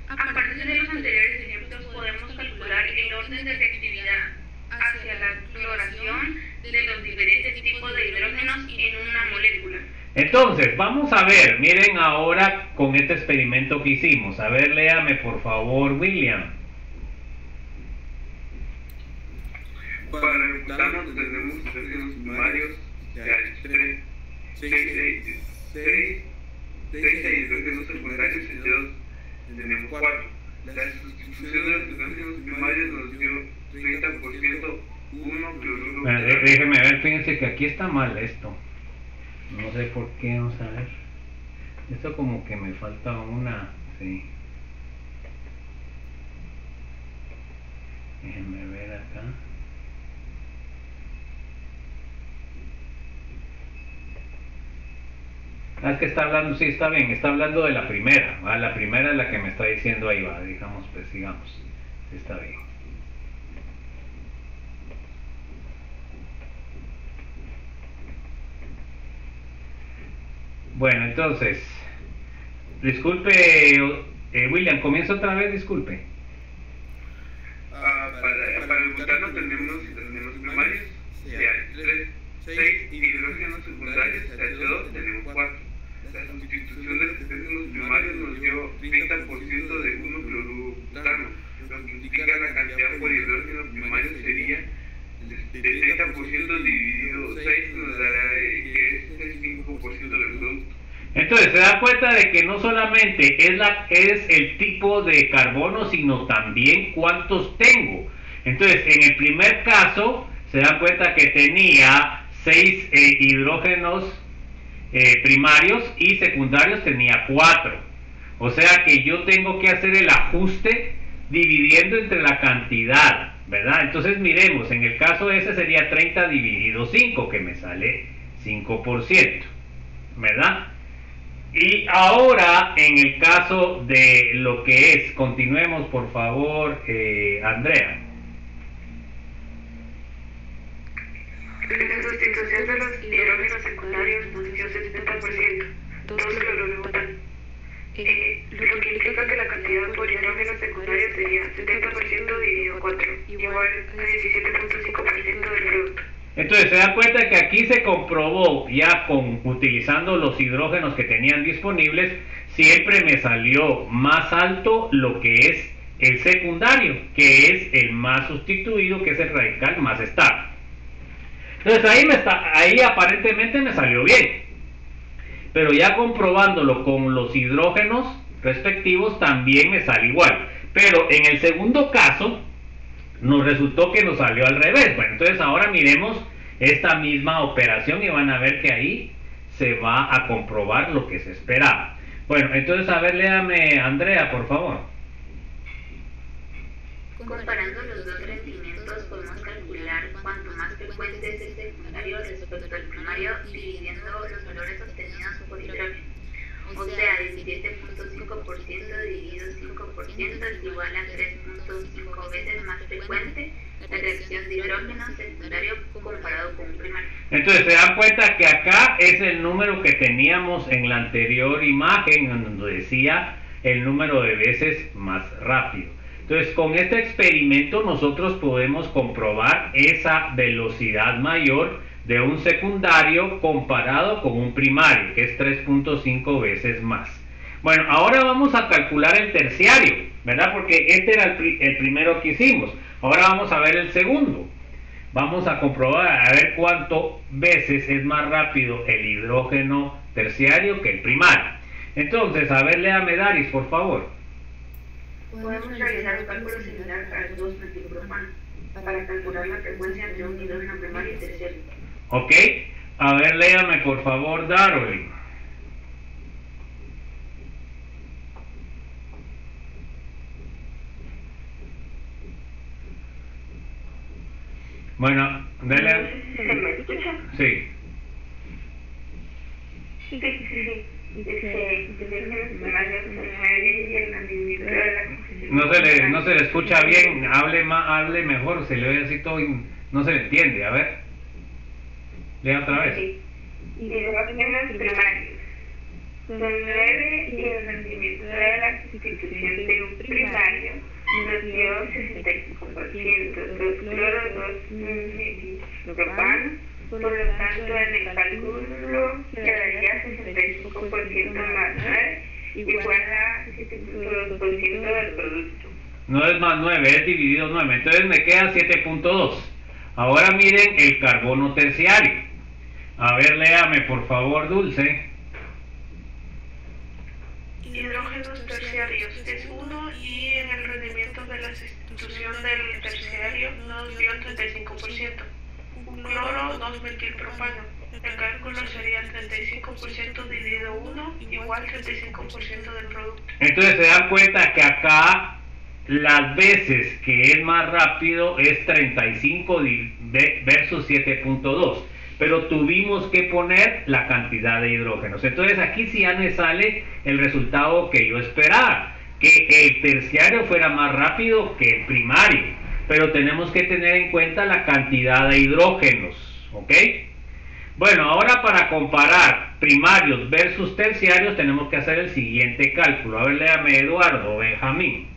A partir de los anteriores ejemplos podemos calcular el orden de reactividad hacia la cloración de los diferentes tipos de hidrógenos en una molécula. Entonces, vamos a ver, miren ahora con este experimento que hicimos. A ver, léame por favor, William. Para el butano tenemos hidrógenos primarios de H3, 6 hidrógenos secundarios y 2 tenemos 4. La sustitución de los hidrógenos primarios nos dio 30% 1 cloruro. Bueno, déjenme ver, fíjense que aquí está mal esto. No sé por qué, vamos a ver. Esto como que me falta una... Sí. Déjenme ver acá. Ah, es que está hablando, sí, está bien, está hablando de la primera, ¿va? La primera es la que me está diciendo ahí, va, digamos, pues sigamos, sí, está bien. Bueno, entonces, disculpe, William, comienza otra vez, disculpe. Para el butano tenemos primarios de H3, 6 hidrógenos secundarios de H2 tenemos 4. La sustitución de los hidrógenos primarios nos dio 30% de 1 cloruro-butano, lo que indica la cantidad por hidrógeno primario sería de 30% dividido 6 nos dará que es el 5% del producto. Entonces se da cuenta de que no solamente es el tipo de carbono, sino también cuántos tengo. Entonces en el primer caso se dan cuenta que tenía 6 hidrógenos primarios y secundarios tenía 4. O sea que yo tengo que hacer el ajuste dividiendo entre la cantidad, ¿verdad? Entonces miremos, en el caso ese sería 30 dividido 5, que me sale 5%, ¿verdad? Y ahora en el caso de lo que es, continuemos por favor, Andrea. La sustitución de los hidrógenos secundarios nos dio 70%, 2-cloruro-butano. Lo que implica que la cantidad por hidrógeno secundario sería 70% dividido 4, igual a 17.5% del producto. Entonces se da cuenta que aquí se comprobó ya utilizando los hidrógenos que tenían disponibles, siempre me salió más alto lo que es el secundario, que es el más sustituido, que es el radical más estable. Entonces ahí aparentemente me salió bien, pero ya comprobándolo con los hidrógenos respectivos también me sale igual. Pero en el segundo caso nos resultó que nos salió al revés. Bueno, entonces ahora miremos esta misma operación y van a ver que ahí se va a comprobar lo que se esperaba. Bueno, entonces a ver, léame Andrea, por favor. Comparando los dos rendimientos podemos calcular cuánto más frecuente es el secundario respecto al primario dividiendo los valores obtenidos por hidrógeno. O sea, 17.5% dividido 5% es igual a 3.5 veces más frecuente la reacción de hidrógeno secundario comparado con un primario. Entonces se dan cuenta que acá es el número que teníamos en la anterior imagen, donde decía el número de veces más rápido. Entonces con este experimento nosotros podemos comprobar esa velocidad mayor de un secundario comparado con un primario, que es 3.5 veces más. Bueno, ahora vamos a calcular el terciario, ¿verdad? Porque este era el primero que hicimos. Ahora vamos a ver el segundo. Vamos a comprobar a ver cuánto veces es más rápido el hidrógeno terciario que el primario. Entonces, a ver, léame Daris, por favor. Podemos realizar un cálculo similar para el 2-metilpropano para calcular la frecuencia entre un hidrógeno primario y terciario. Ok, a ver, léame por favor Darwin. Bueno, dale. ¿Se me escucha? Sí. Sí. No se le escucha bien, hable mejor, se le oye así todo y no se le entiende, a ver. Lea otra vez. Hidrógenos primarios son 9 y el rendimiento de la sustitución de un primario nos dio 65%, 2-cloro-2-metilpropano, por lo tanto en el cálculo quedaría 65% más 9 igual a 7.2% del producto. No es más 9, es dividido 9, entonces me queda 7.2. Ahora miren el carbono terciario. A ver, léame por favor Dulce. Hidrógenos terciarios es 1 y en el rendimiento de la sustitución del terciario nos dio 35%. Un cloro 2-metilpropano. El cálculo sería 35% dividido 1 igual 35% del producto. Entonces se dan cuenta que acá las veces que es más rápido es 35 versus 7.2. Pero tuvimos que poner la cantidad de hidrógenos. Entonces aquí sí ya me sale el resultado que yo esperaba, que el terciario fuera más rápido que el primario, pero tenemos que tener en cuenta la cantidad de hidrógenos, ¿ok? Bueno, ahora para comparar primarios versus terciarios tenemos que hacer el siguiente cálculo. A ver, léame Eduardo, Benjamín.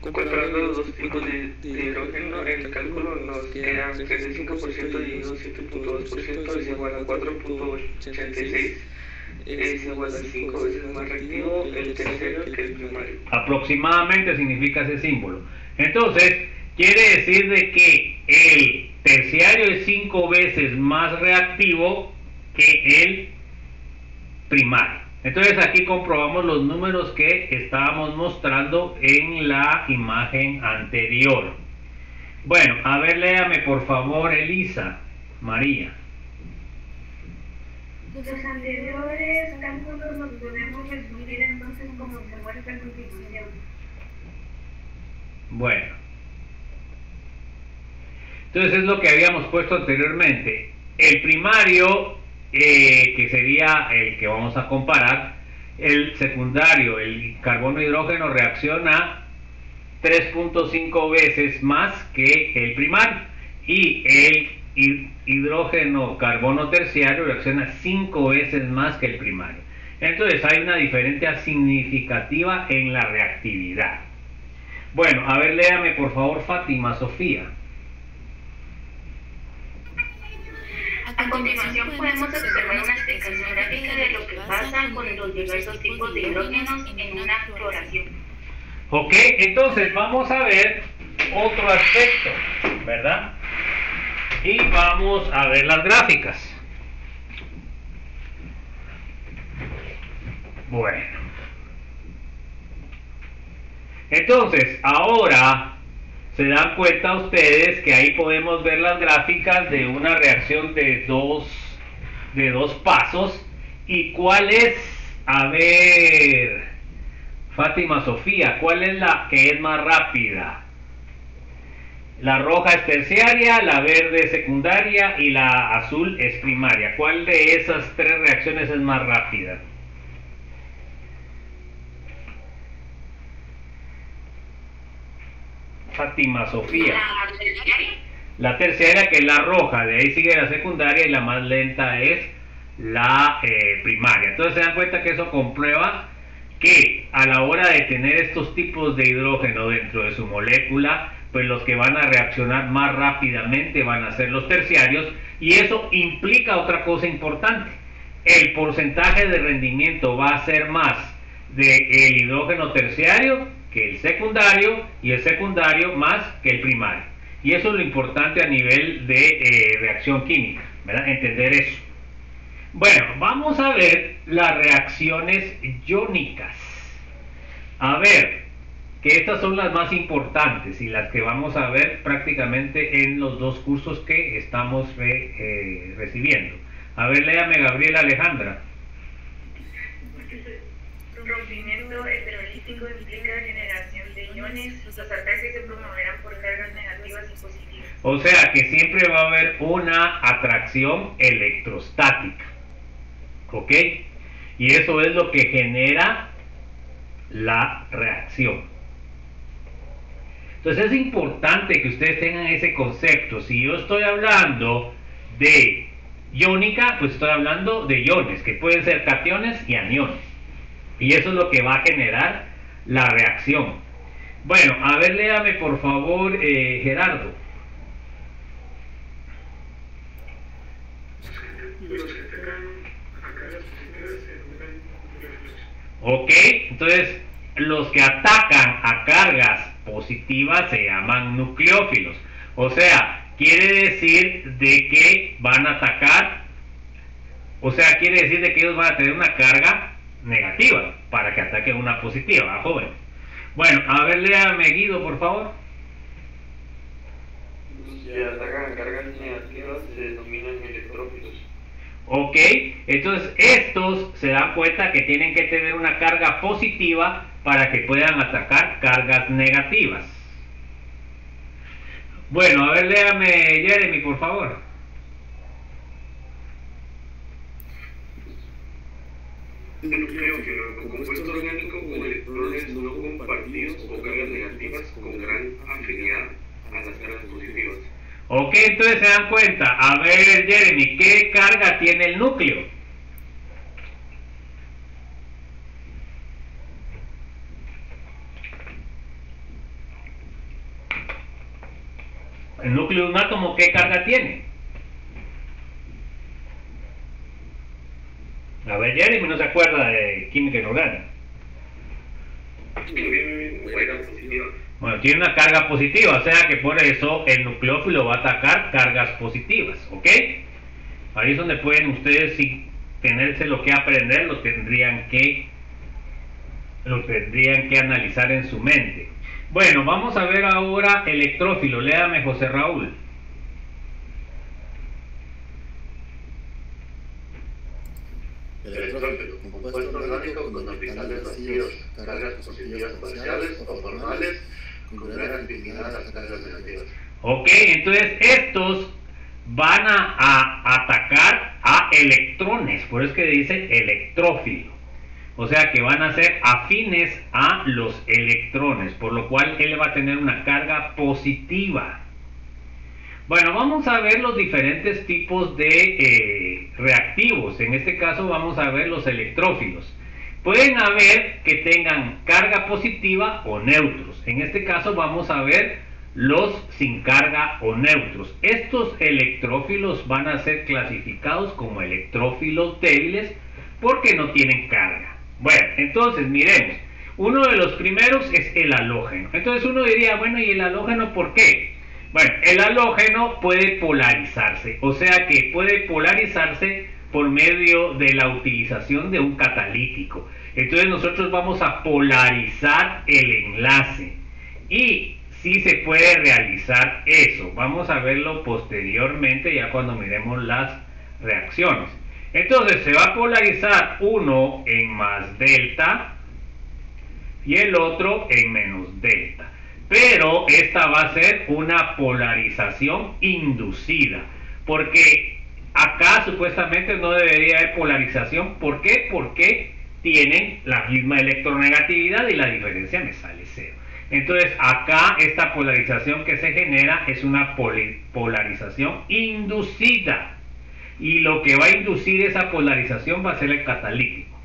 Comparando los dos tipos de hidrógeno, el cálculo nos queda 35% dividido 7.2% es igual a 4.86, es igual a 5 veces más reactivo el terciario que el primario. Aproximadamente significa ese símbolo. Entonces, quiere decir de que el terciario es 5 veces más reactivo que el primario. Entonces aquí comprobamos los números que estábamos mostrando en la imagen anterior. Bueno, a ver, léame por favor Elisa, María. Los anteriores cálculos los podemos resumir entonces como se muestra a continuación. Bueno. Entonces es lo que habíamos puesto anteriormente. El primario, que sería el que vamos a comparar, el secundario, el carbono hidrógeno reacciona 3.5 veces más que el primario, y el hidrógeno carbono terciario reacciona 5 veces más que el primario. Entonces hay una diferencia significativa en la reactividad. Bueno, a ver, léame por favor Fátima Sofía. A continuación podemos observar una explicación gráfica de lo que pasa con los diversos tipos de hidrógenos en una floración. Ok, entonces vamos a ver otro aspecto, ¿verdad? Y vamos a ver las gráficas. Bueno. Entonces, ahora se dan cuenta ustedes que ahí podemos ver las gráficas de una reacción de dos pasos. ¿Y cuál es? A ver, Fátima Sofía, ¿cuál es la que es más rápida? La roja es terciaria, la verde es secundaria y la azul es primaria. ¿Cuál de esas tres reacciones es más rápida? Fátima Sofía. La terciaria, que es la roja, de ahí sigue la secundaria y la más lenta es la primaria. Entonces se dan cuenta que eso comprueba que a la hora de tener estos tipos de hidrógeno dentro de su molécula, pues los que van a reaccionar más rápidamente van a ser los terciarios, y eso implica otra cosa importante: el porcentaje de rendimiento va a ser más del hidrógeno terciario que el secundario, y el secundario más que el primario. Y eso es lo importante a nivel de reacción química, ¿verdad? Entender eso. Bueno, vamos a ver las reacciones iónicas. A ver, que estas son las más importantes y las que vamos a ver prácticamente en los dos cursos que estamos recibiendo. A ver, léame Gabriela Alejandra. Rompimiento heterolítico implica generación de iones. Los ataques se promoverán por cargas negativas y positivas. O sea que siempre va a haber una atracción electrostática, ¿ok? Y eso es lo que genera la reacción. Entonces es importante que ustedes tengan ese concepto. Si yo estoy hablando de iónica, pues estoy hablando de iones, que pueden ser cationes y aniones. Y eso es lo que va a generar la reacción. Bueno, a ver, léame por favor, Gerardo. Ok, entonces los que atacan a cargas positivas se llaman nucleófilos. O sea, quiere decir de que van a atacar, o sea, quiere decir de que ellos van a tener una carga negativa para que ataquen una positiva, ¿verdad, joven? Bueno, a ver, léame Guido, por favor. Si atacan cargas negativas se denominan electrófilos. Ok, entonces estos se dan cuenta que tienen que tener una carga positiva para que puedan atacar cargas negativas. Bueno, a ver, léame Jeremy, por favor. Un nucleófilo con compuesto orgánico con electrones no compartidos o cargas negativas con gran afinidad a las cargas positivas. Ok, entonces se dan cuenta. A ver, Jeremy, ¿qué carga tiene el núcleo? El núcleo de un átomo, ¿qué carga tiene? A ver, Jeremy no se acuerda de química inorgánica. Bueno, tiene una carga positiva, o sea que por eso el nucleófilo va a atacar cargas positivas, ¿ok? Ahí es donde pueden ustedes, si tenerse lo que aprender, lo tendrían que analizar en su mente. Bueno, vamos a ver ahora electrófilo. Léame, José Raúl. Electrófilo, compuesto orgánico con orbitales vacíos, cargas positivas parciales o formales, con gran afinidad a las cargas negativas. Ok, entonces estos van a atacar a electrones, por eso es que dice electrófilo. O sea que van a ser afines a los electrones, por lo cual él va a tener una carga positiva. Bueno, vamos a ver los diferentes tipos de reactivos. En este caso vamos a ver los electrófilos. Pueden haber que tengan carga positiva o neutros. En este caso vamos a ver los sin carga o neutros. Estos electrófilos van a ser clasificados como electrófilos débiles porque no tienen carga. Bueno, entonces miremos. Uno de los primeros es el halógeno. Entonces uno diría, bueno, ¿y el halógeno por qué? Bueno, el halógeno puede polarizarse, o sea que puede polarizarse por medio de la utilización de un catalítico. Entonces nosotros vamos a polarizar el enlace y sí se puede realizar eso. Vamos a verlo posteriormente ya cuando miremos las reacciones. Entonces se va a polarizar uno en más delta y el otro en menos delta. Pero esta va a ser una polarización inducida, porque acá supuestamente no debería haber polarización. ¿Por qué? Porque tienen la misma electronegatividad y la diferencia me sale cero. Entonces acá esta polarización que se genera es una polarización inducida, y lo que va a inducir esa polarización va a ser el catalítico.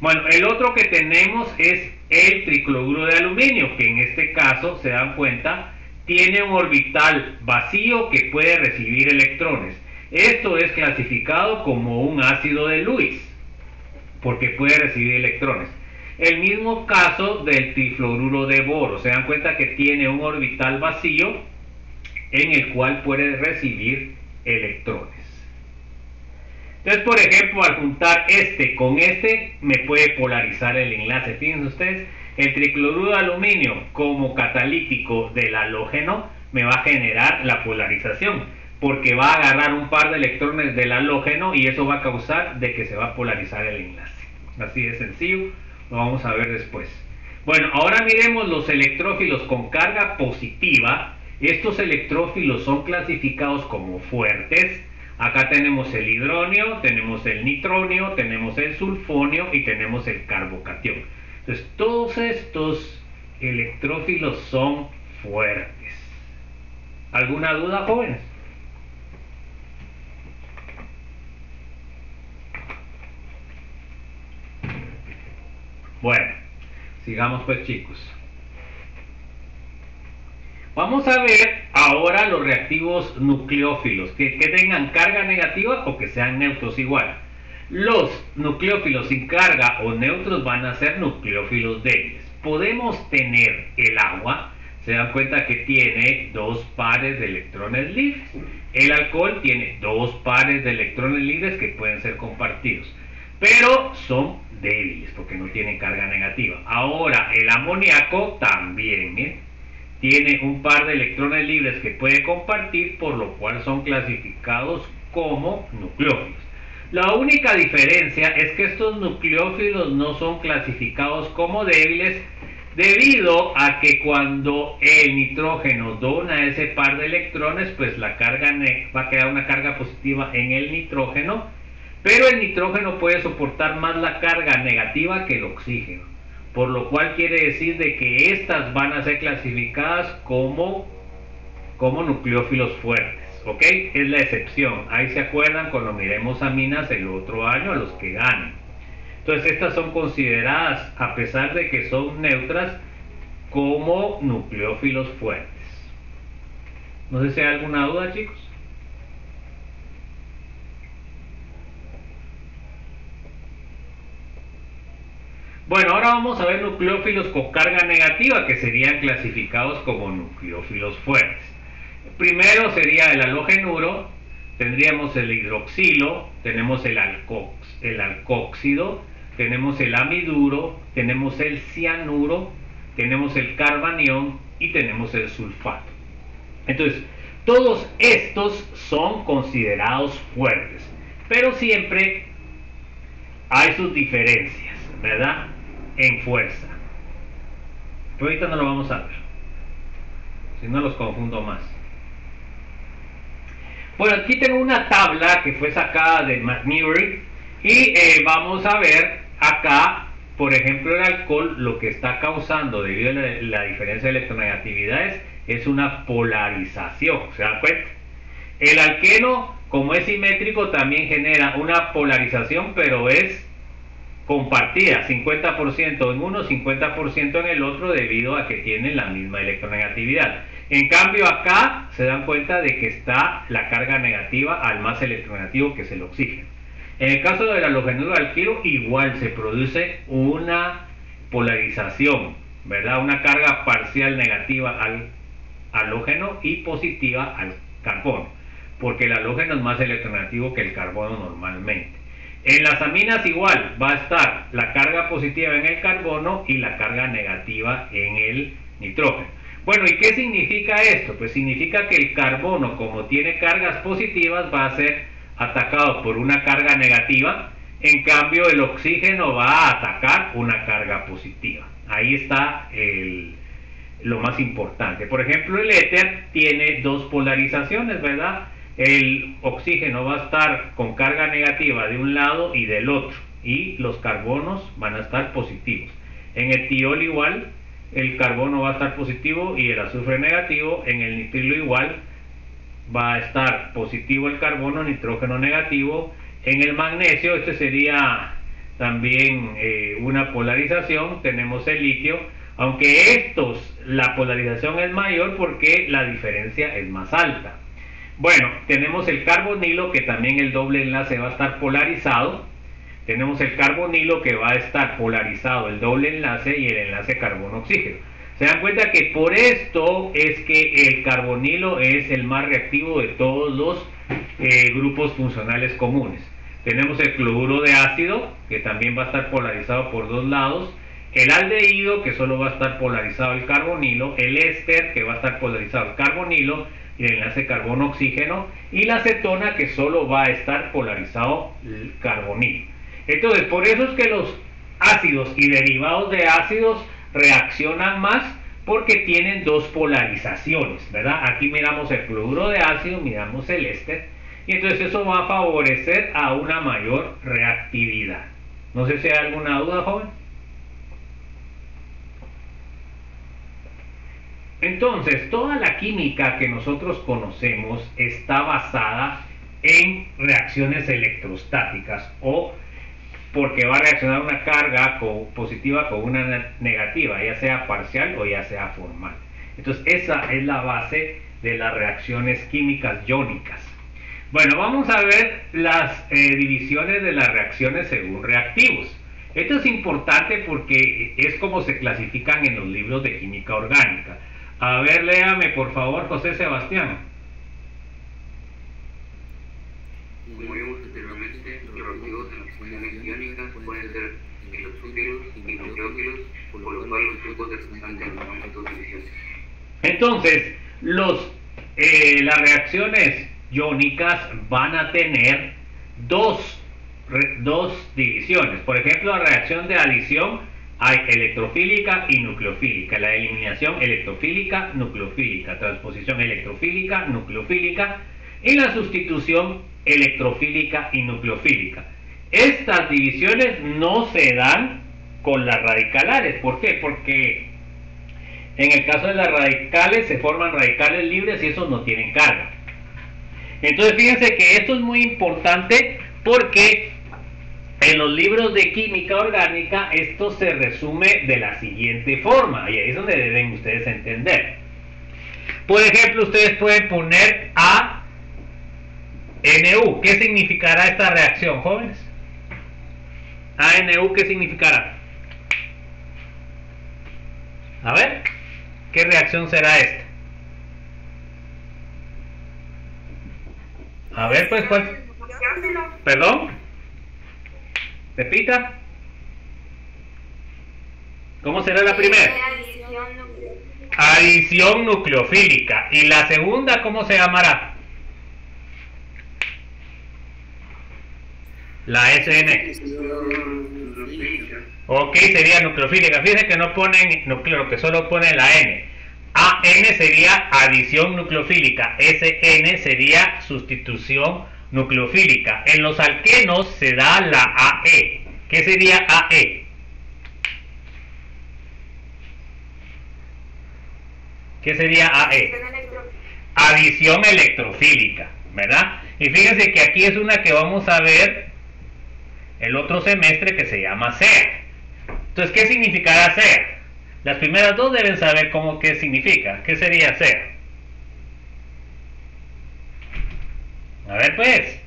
Bueno, el otro que tenemos es el tricloruro de aluminio, que en este caso, se dan cuenta, tiene un orbital vacío que puede recibir electrones. Esto es clasificado como un ácido de Lewis, porque puede recibir electrones. El mismo caso del trifluoruro de boro, se dan cuenta que tiene un orbital vacío en el cual puede recibir electrones. Entonces, por ejemplo, al juntar este con este, me puede polarizar el enlace. Fíjense ustedes, el tricloruro de aluminio como catalítico del halógeno me va a generar la polarización, porque va a agarrar un par de electrones del halógeno y eso va a causar de que se va a polarizar el enlace. Así de sencillo, lo vamos a ver después. Bueno, ahora miremos los electrófilos con carga positiva. Estos electrófilos son clasificados como fuertes. Acá tenemos el hidronio, tenemos el nitronio, tenemos el sulfonio y tenemos el carbocatión. Entonces, todos estos electrófilos son fuertes. ¿Alguna duda, jóvenes? Bueno, sigamos pues, chicos. Vamos a ver ahora los reactivos nucleófilos, que tengan carga negativa o que sean neutros igual. Los nucleófilos sin carga o neutros van a ser nucleófilos débiles. Podemos tener el agua, se dan cuenta que tiene dos pares de electrones libres. El alcohol tiene dos pares de electrones libres que pueden ser compartidos, pero son débiles porque no tienen carga negativa. Ahora, el amoníaco también, ¿bien? Tiene un par de electrones libres que puede compartir, por lo cual son clasificados como nucleófilos. La única diferencia es que estos nucleófilos no son clasificados como débiles, debido a que cuando el nitrógeno dona ese par de electrones, pues la carga va a quedar una carga positiva en el nitrógeno, pero el nitrógeno puede soportar más la carga negativa que el oxígeno. Por lo cual quiere decir de que estas van a ser clasificadas como nucleófilos fuertes, ¿ok? Es la excepción. Ahí se acuerdan cuando miremos aminas el otro año a los que ganan. Entonces estas son consideradas, a pesar de que son neutras, como nucleófilos fuertes. No sé si hay alguna duda, chicos. Bueno, ahora vamos a ver nucleófilos con carga negativa, que serían clasificados como nucleófilos fuertes. Primero sería el halogenuro, tendríamos el hidroxilo, tenemos el alcóxido, tenemos el amiduro, tenemos el cianuro, tenemos el carbanión y tenemos el sulfato. Entonces, todos estos son considerados fuertes, pero siempre hay sus diferencias, ¿verdad? En fuerza. Pero ahorita no lo vamos a ver, si no los confundo más. Bueno, aquí tengo una tabla que fue sacada de McMurray y vamos a ver acá por ejemplo, el alcohol lo que está causando debido a la diferencia de electronegatividades es una polarización, ¿se dan cuenta? El alqueno, como es simétrico, también genera una polarización, pero es compartida, 50% en uno, 50% en el otro, debido a que tienen la misma electronegatividad. En cambio acá se dan cuenta de que está la carga negativa al más electronegativo, que es el oxígeno. En el caso del halogenuro alquilo, igual se produce una polarización, ¿verdad? Una carga parcial negativa al halógeno y positiva al carbono, porque el halógeno es más electronegativo que el carbono normalmente. En las aminas igual va a estar la carga positiva en el carbono y la carga negativa en el nitrógeno. Bueno, ¿y qué significa esto? Pues significa que el carbono, como tiene cargas positivas, va a ser atacado por una carga negativa, en cambio el oxígeno va a atacar una carga positiva. Ahí está lo más importante. Por ejemplo, el éter tiene dos polarizaciones, ¿verdad? El oxígeno va a estar con carga negativa de un lado y del otro, y los carbonos van a estar positivos. En el tiol igual, el carbono va a estar positivo y el azufre negativo. En el nitrilo igual, va a estar positivo el carbono, nitrógeno negativo. En el magnesio, este sería también una polarización, tenemos el litio, aunque estos, la polarización es mayor porque la diferencia es más alta. Bueno, tenemos el carbonilo, que también el doble enlace va a estar polarizado. Tenemos el carbonilo, que va a estar polarizado el doble enlace y el enlace carbono-oxígeno. Se dan cuenta que por esto es que el carbonilo es el más reactivo de todos los grupos funcionales comunes. Tenemos el cloruro de ácido, que también va a estar polarizado por dos lados. El aldehído, que solo va a estar polarizado el carbonilo. El éster, que va a estar polarizado el carbonilo y el enlace carbono-oxígeno. Y la acetona, que solo va a estar polarizado el carbonilo. Entonces, por eso es que los ácidos y derivados de ácidos reaccionan más, porque tienen dos polarizaciones, ¿verdad? Aquí miramos el cloruro de ácido, miramos el éster, y entonces eso va a favorecer a una mayor reactividad. No sé si hay alguna duda, joven. Entonces, toda la química que nosotros conocemos está basada en reacciones electrostáticas, o porque va a reaccionar una carga positiva con una negativa, ya sea parcial o ya sea formal. Entonces esa es la base de las reacciones químicas iónicas. Bueno, vamos a ver las divisiones de las reacciones según reactivos. Esto es importante porque es como se clasifican en los libros de química orgánica. A ver, léame por favor, José Sebastián. Como vimos anteriormente, los reactivos en las reacciones iónicas pueden ser hidroxílidos y nucleófilos, por lo cual los grupos de sustancias normalmente dos divisiones. Entonces, las reacciones iónicas van a tener dos divisiones. Por ejemplo, la reacción de adición hay electrofílica y nucleofílica. La eliminación electrofílica, nucleofílica. Transposición electrofílica, nucleofílica. Y la sustitución electrofílica y nucleofílica. Estas divisiones no se dan con las radicalares. ¿Por qué? Porque en el caso de las radicales se forman radicales libres y esos no tienen carga. Entonces fíjense que esto es muy importante, porque en los libros de química orgánica esto se resume de la siguiente forma, y ahí es donde deben ustedes entender. Por ejemplo, ustedes pueden poner ANU. ¿Qué significará esta reacción, jóvenes? ANU, ¿qué significará? A ver, ¿qué reacción será esta? A ver, pues, ¿cuál? ¿Perdón? Repita. ¿Cómo será la primera? Adición nucleofílica. ¿Y la segunda cómo se llamará? La SN. Ok, sería nucleofílica. Fíjense que no ponen nucleo, que solo ponen la N. AN sería adición nucleofílica. SN sería sustitución nucleofílica. En los alquenos se da la AE. ¿Qué sería AE? ¿Qué sería AE? Adición electrofílica, ¿verdad? Y fíjense que aquí es una que vamos a ver el otro semestre que se llama SEA. Entonces, ¿qué significará SEA? Las primeras dos deben saber qué significa. ¿Qué sería SEA? A ver pues.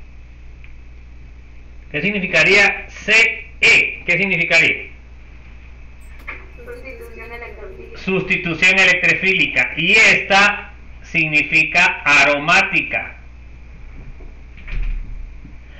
¿Qué significaría CE? ¿Qué significaría? Sustitución electrofílica. Sustitución electrofílica. Y esta significa aromática.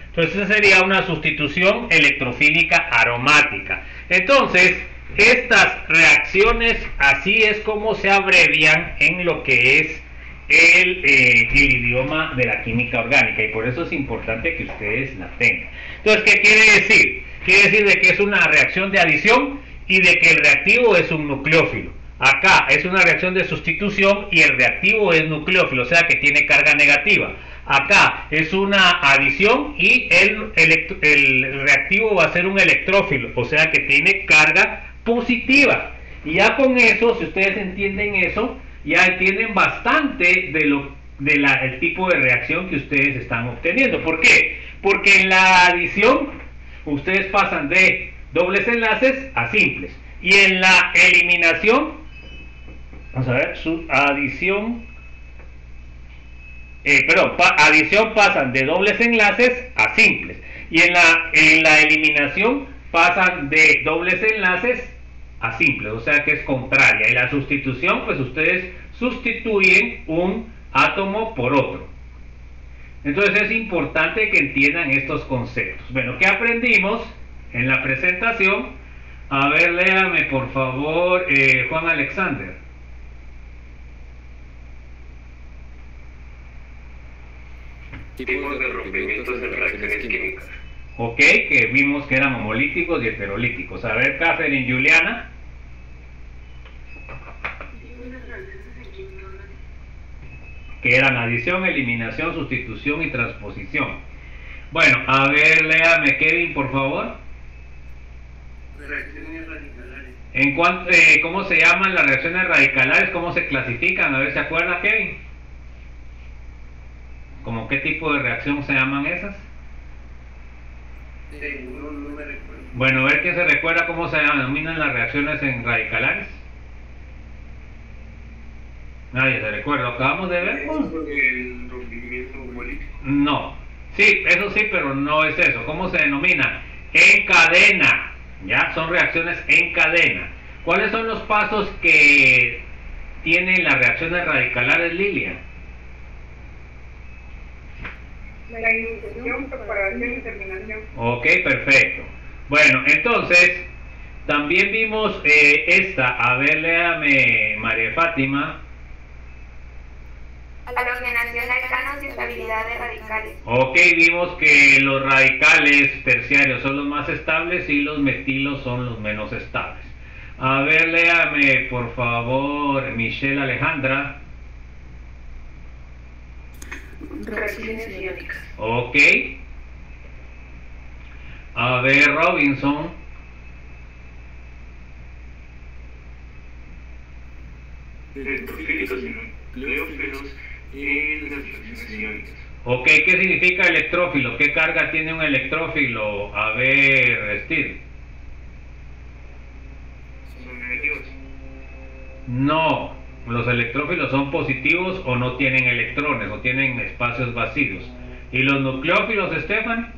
Entonces esa sería una sustitución electrofílica aromática. Entonces, estas reacciones así es como se abrevian en lo que es el idioma de la química orgánica, y por eso es importante que ustedes la tengan. Entonces, ¿qué quiere decir? Quiere decir de que es una reacción de adición y de que el reactivo es un nucleófilo. Acá es una reacción de sustitución y el reactivo es nucleófilo, o sea que tiene carga negativa. Acá es una adición y el reactivo va a ser un electrófilo, o sea que tiene carga positiva. Y ya con eso, si ustedes entienden eso, ya entienden bastante el tipo de reacción que ustedes están obteniendo. ¿Por qué? Porque en la adición ustedes pasan de dobles enlaces a simples, y en la eliminación, vamos a ver, su adición adición pasan de dobles enlaces a simples, y en la eliminación pasan de dobles enlaces a simples, o sea que es contraria. Y la sustitución, pues ustedes sustituyen un átomo por otro. Entonces es importante que entiendan estos conceptos. Bueno, ¿qué aprendimos en la presentación? A ver, léame por favor, Juan Alexander. Tipos de rompimientos en reacciones químicas. Ok, que vimos que eran homolíticos y heterolíticos. A ver, Catherine, Juliana. Que eran adición, eliminación, sustitución y transposición. Bueno, a ver, léame, Kevin, por favor. Reacciones radicalares. En cuanto, ¿cómo se llaman las reacciones radicalares? ¿Cómo se clasifican? A ver, ¿se acuerda, Kevin? ¿Cómo qué tipo de reacción se llaman esas? No me recuerdo. Bueno, a ver quién se recuerda cómo se denominan las reacciones en radicalares. Nadie se recuerda, ¿lo acabamos de ver? El rompimiento homolítico. No, sí, eso sí, pero no es eso. ¿Cómo se denomina? En cadena, ya, son reacciones en cadena. ¿Cuáles son los pasos que tienen las reacciones radicalares, Lilia? La iniciación, preparación y terminación. Ok, perfecto. Bueno, entonces, también vimos esta. A ver, léame, María Fátima. Halogenación de alcanos y estabilidad de radicales. Ok, vimos que los radicales terciarios son los más estables y los metilos son los menos estables. A ver, léame, por favor, Michelle Alejandra. Reacciones iónicas. Ok. A ver, Robinson. Electrofílicos y nucleófilos en las reacciones iónicas. Ok, ¿qué significa electrófilo? ¿Qué carga tiene un electrófilo? A ver, Steve. Son negativos. No, los electrófilos son positivos o no tienen electrones o tienen espacios vacíos. ¿Y los nucleófilos, Estefan?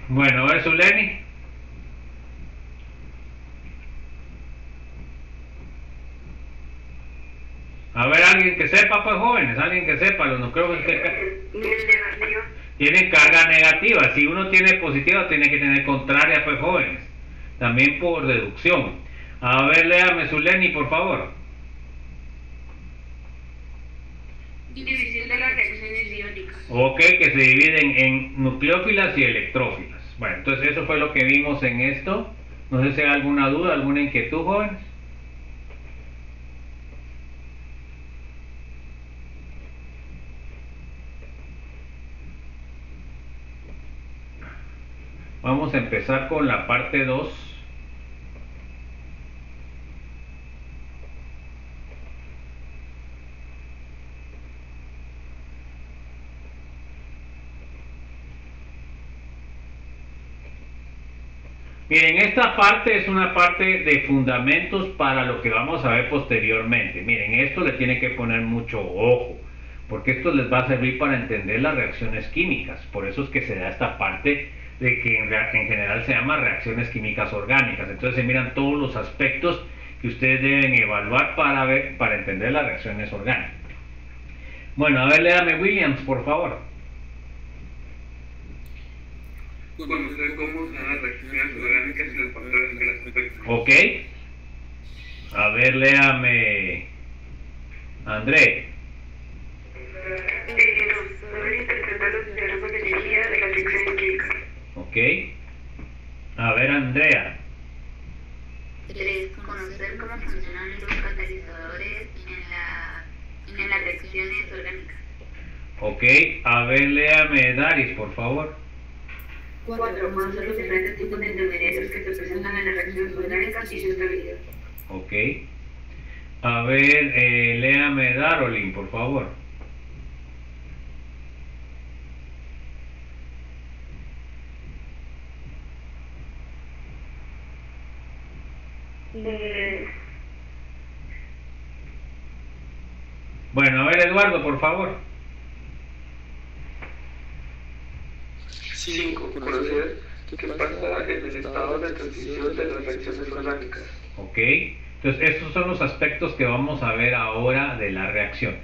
Bueno, a ver, Zuleni. A ver, alguien que sepa, pues jóvenes, alguien que sepa, los nucleófilos tienen carga negativa. Si uno tiene positiva, tiene que tener contraria, pues jóvenes. También por deducción. A ver, léame Zuleni, por favor. División de las reacciones iónicas. Ok, que se dividen en nucleófilas y electrófilas. Bueno, entonces eso fue lo que vimos en esto. No sé si hay alguna duda, alguna inquietud, jóvenes. Vamos a empezar con la parte 2. Miren, esta parte es una parte de fundamentos para lo que vamos a ver posteriormente. Miren, esto le tiene que poner mucho ojo, porque esto les va a servir para entender las reacciones químicas. Por eso es que se da esta parte de que en general se llama reacciones químicas orgánicas. Entonces se miran todos los aspectos que ustedes deben evaluar para entender las reacciones orgánicas. Bueno, a ver, léame Williams, por favor. Conocer cómo se dan las reacciones orgánicas y los factores que las afectan. Ok. A ver, léame André. Saber interpretar los diagramas de energía de las reacciones químicas. Ok. A ver, Andrea. 3. Conocer cómo funcionan los catalizadores en las reacciones orgánicas. Ok. A ver, léame Daris, por favor. 4. Conocer los diferentes tipos de intermediarios que se presentan en las reacciones orgánicas y su estabilidad. Ok. A ver, léame Darolin, por favor. Bueno, a ver Eduardo, por favor. 5. Conocer qué pasa en el estado de transición de las reacciones orgánicas. Ok, entonces estos son los aspectos que vamos a ver ahora de las reacciones.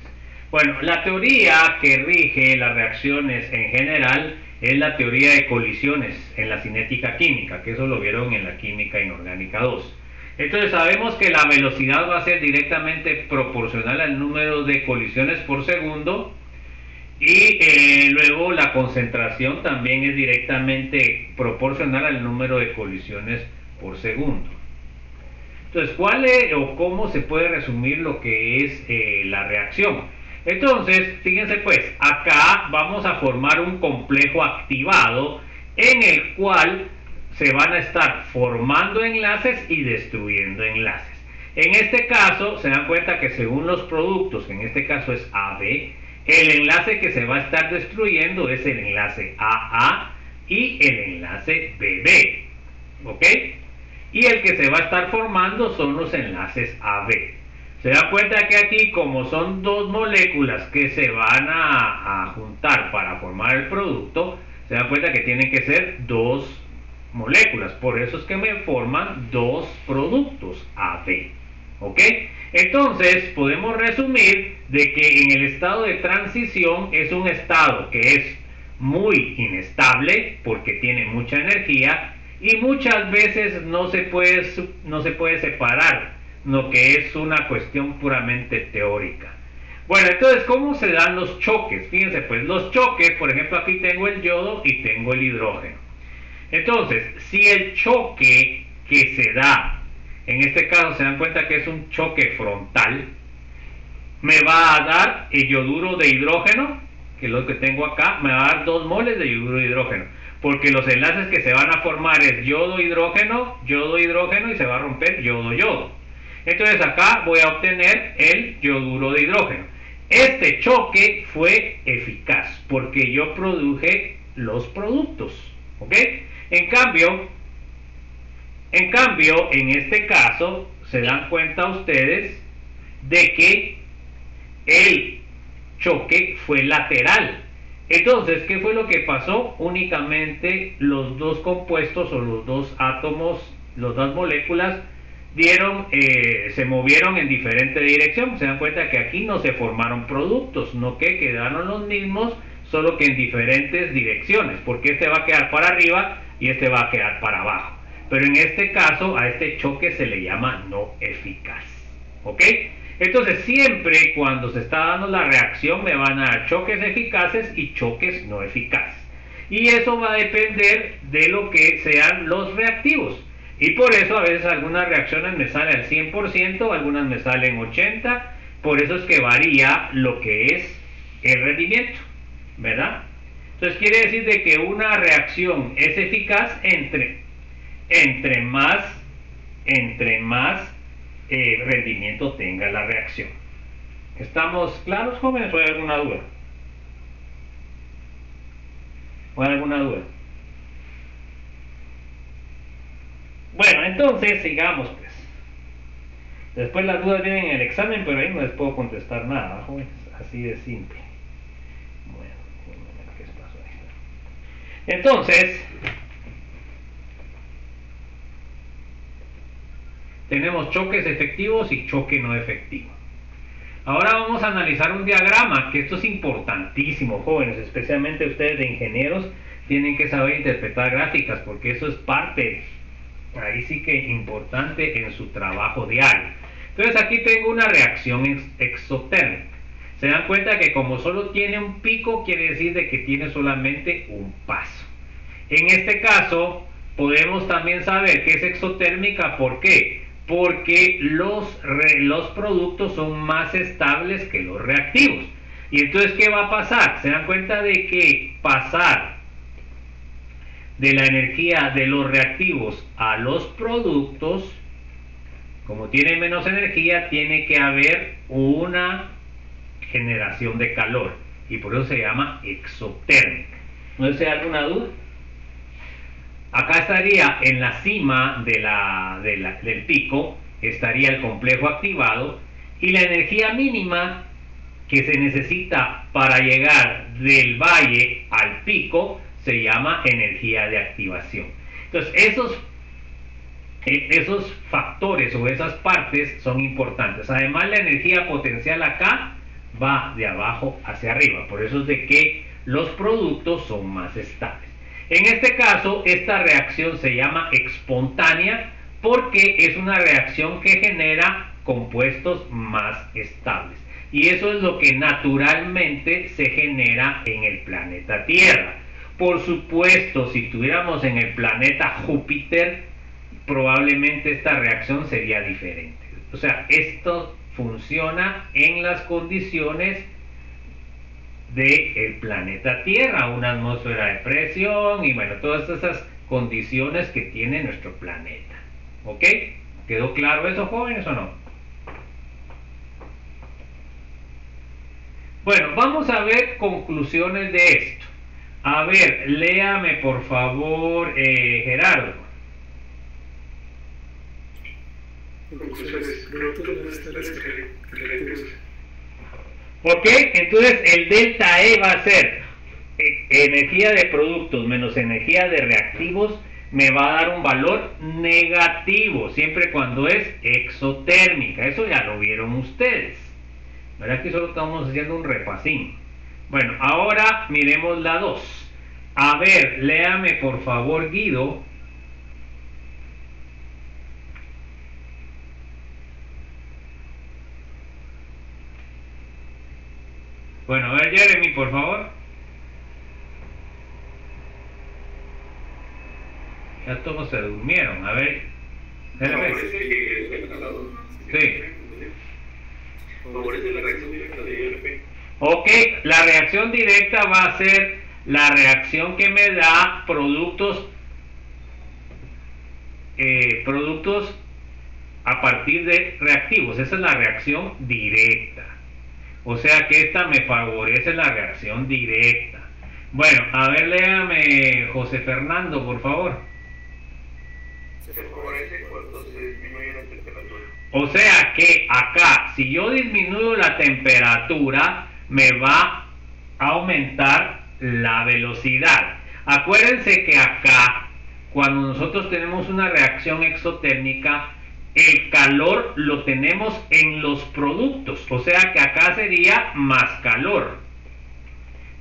Bueno, la teoría que rige las reacciones en general es la teoría de colisiones en la cinética química, que eso lo vieron en la química inorgánica 2. Entonces sabemos que la velocidad va a ser directamente proporcional al número de colisiones por segundo, y luego la concentración también es directamente proporcional al número de colisiones por segundo. Entonces, ¿cuál es o cómo se puede resumir lo que es la reacción? Entonces, fíjense pues, acá vamos a formar un complejo activado en el cual se van a estar formando enlaces y destruyendo enlaces. En este caso, se dan cuenta que según los productos, que en este caso es AB, el enlace que se va a estar destruyendo es el enlace AA y el enlace BB, ¿ok? Y el que se va a estar formando son los enlaces AB. Se dan cuenta que aquí, como son dos moléculas que se van a juntar para formar el producto, se dan cuenta que tienen que ser dos moléculas. Por eso es que me forman dos productos AB, ¿ok? Entonces podemos resumir de que en el estado de transición es un estado que es muy inestable porque tiene mucha energía y muchas veces no se puede separar lo que es una cuestión puramente teórica. Bueno, entonces, ¿cómo se dan los choques? Fíjense, pues los choques, por ejemplo, aquí tengo el yodo y tengo el hidrógeno. Entonces, si el choque que se da, en este caso se dan cuenta que es un choque frontal, me va a dar el yoduro de hidrógeno, que es lo que tengo acá, me va a dar 2 moles de yoduro de hidrógeno, porque los enlaces que se van a formar es yodo-hidrógeno y se va a romper yodo-yodo. Entonces acá voy a obtener el yoduro de hidrógeno. Este choque fue eficaz porque yo produje los productos, ¿ok? En cambio, en este caso, se dan cuenta ustedes de que el choque fue lateral. Entonces, ¿qué fue lo que pasó? Únicamente los dos compuestos o los dos átomos, las dos moléculas, se movieron en diferente dirección. Se dan cuenta que aquí no se formaron productos, no que quedaron los mismos, solo que en diferentes direcciones, porque este va a quedar para arriba y este va a quedar para abajo. Pero en este caso, a este choque se le llama no eficaz, ¿ok? Entonces, siempre cuando se está dando la reacción me van a dar choques eficaces y choques no eficaces. Y eso va a depender de lo que sean los reactivos. Y por eso a veces algunas reacciones me salen al 100%, algunas me salen 80%. Por eso es que varía lo que es el rendimiento, ¿verdad? Entonces quiere decir de que una reacción es eficaz entre más rendimiento tenga la reacción. ¿Estamos claros, jóvenes, o hay alguna duda? ¿O hay alguna duda? Bueno, entonces sigamos pues. Después las dudas vienen en el examen, pero ahí no les puedo contestar nada, jóvenes. Así de simple. Bueno, ¿qué pasó ahí? Entonces, tenemos choques efectivos y choque no efectivo. Ahora vamos a analizar un diagrama, que esto es importantísimo, jóvenes, especialmente ustedes de ingenieros, tienen que saber interpretar gráficas, porque eso es parte, ahí sí que importante en su trabajo diario. Entonces aquí tengo una reacción exotérmica. Se dan cuenta que como solo tiene un pico, quiere decir de que tiene solamente un paso. En este caso, podemos también saber que es exotérmica, ¿por qué? Porque los productos son más estables que los reactivos. Y entonces, ¿qué va a pasar? Se dan cuenta de que pasar de la energía de los reactivos a los productos, como tiene menos energía, tiene que haber una generación de calor. Y por eso se llama exotérmica. ¿No sé si hay alguna duda? Acá estaría en la cima del pico, estaría el complejo activado, y la energía mínima que se necesita para llegar del valle al pico se llama energía de activación. Entonces esos factores o esas partes son importantes. Además, la energía potencial acá va de abajo hacia arriba, por eso es de que los productos son más estables. En este caso, esta reacción se llama espontánea porque es una reacción que genera compuestos más estables. Y eso es lo que naturalmente se genera en el planeta Tierra. Por supuesto, si estuviéramos en el planeta Júpiter, probablemente esta reacción sería diferente. O sea, esto funciona en las condiciones del planeta Tierra, una atmósfera de presión y bueno, todas esas condiciones que tiene nuestro planeta. ¿Ok? ¿Quedó claro eso, jóvenes, o no? Bueno, vamos a ver conclusiones de esto. A ver, léame por favor, Gerardo. Conclusiones. Ok, entonces el delta E va a ser energía de productos menos energía de reactivos, me va a dar un valor negativo, siempre cuando es exotérmica. Eso ya lo vieron ustedes. ¿Verdad que solo estamos haciendo un repasín? Bueno, ahora miremos la 2. A ver, léame por favor, Guido. Bueno, a ver, Jeremy, por favor. Ya todos se durmieron. A ver. Jeremy. Sí. Favorece la reacción directa de ILP. Ok, la reacción directa va a ser la reacción que me da productos a partir de reactivos. Esa es la reacción directa. O sea que esta me favorece la reacción directa. Bueno, a ver, léame José Fernando, por favor. Se favorece cuando se disminuye la temperatura. O sea que acá, si yo disminuyo la temperatura, me va a aumentar la velocidad. Acuérdense que acá, cuando nosotros tenemos una reacción exotérmica, el calor lo tenemos en los productos, o sea que acá sería más calor.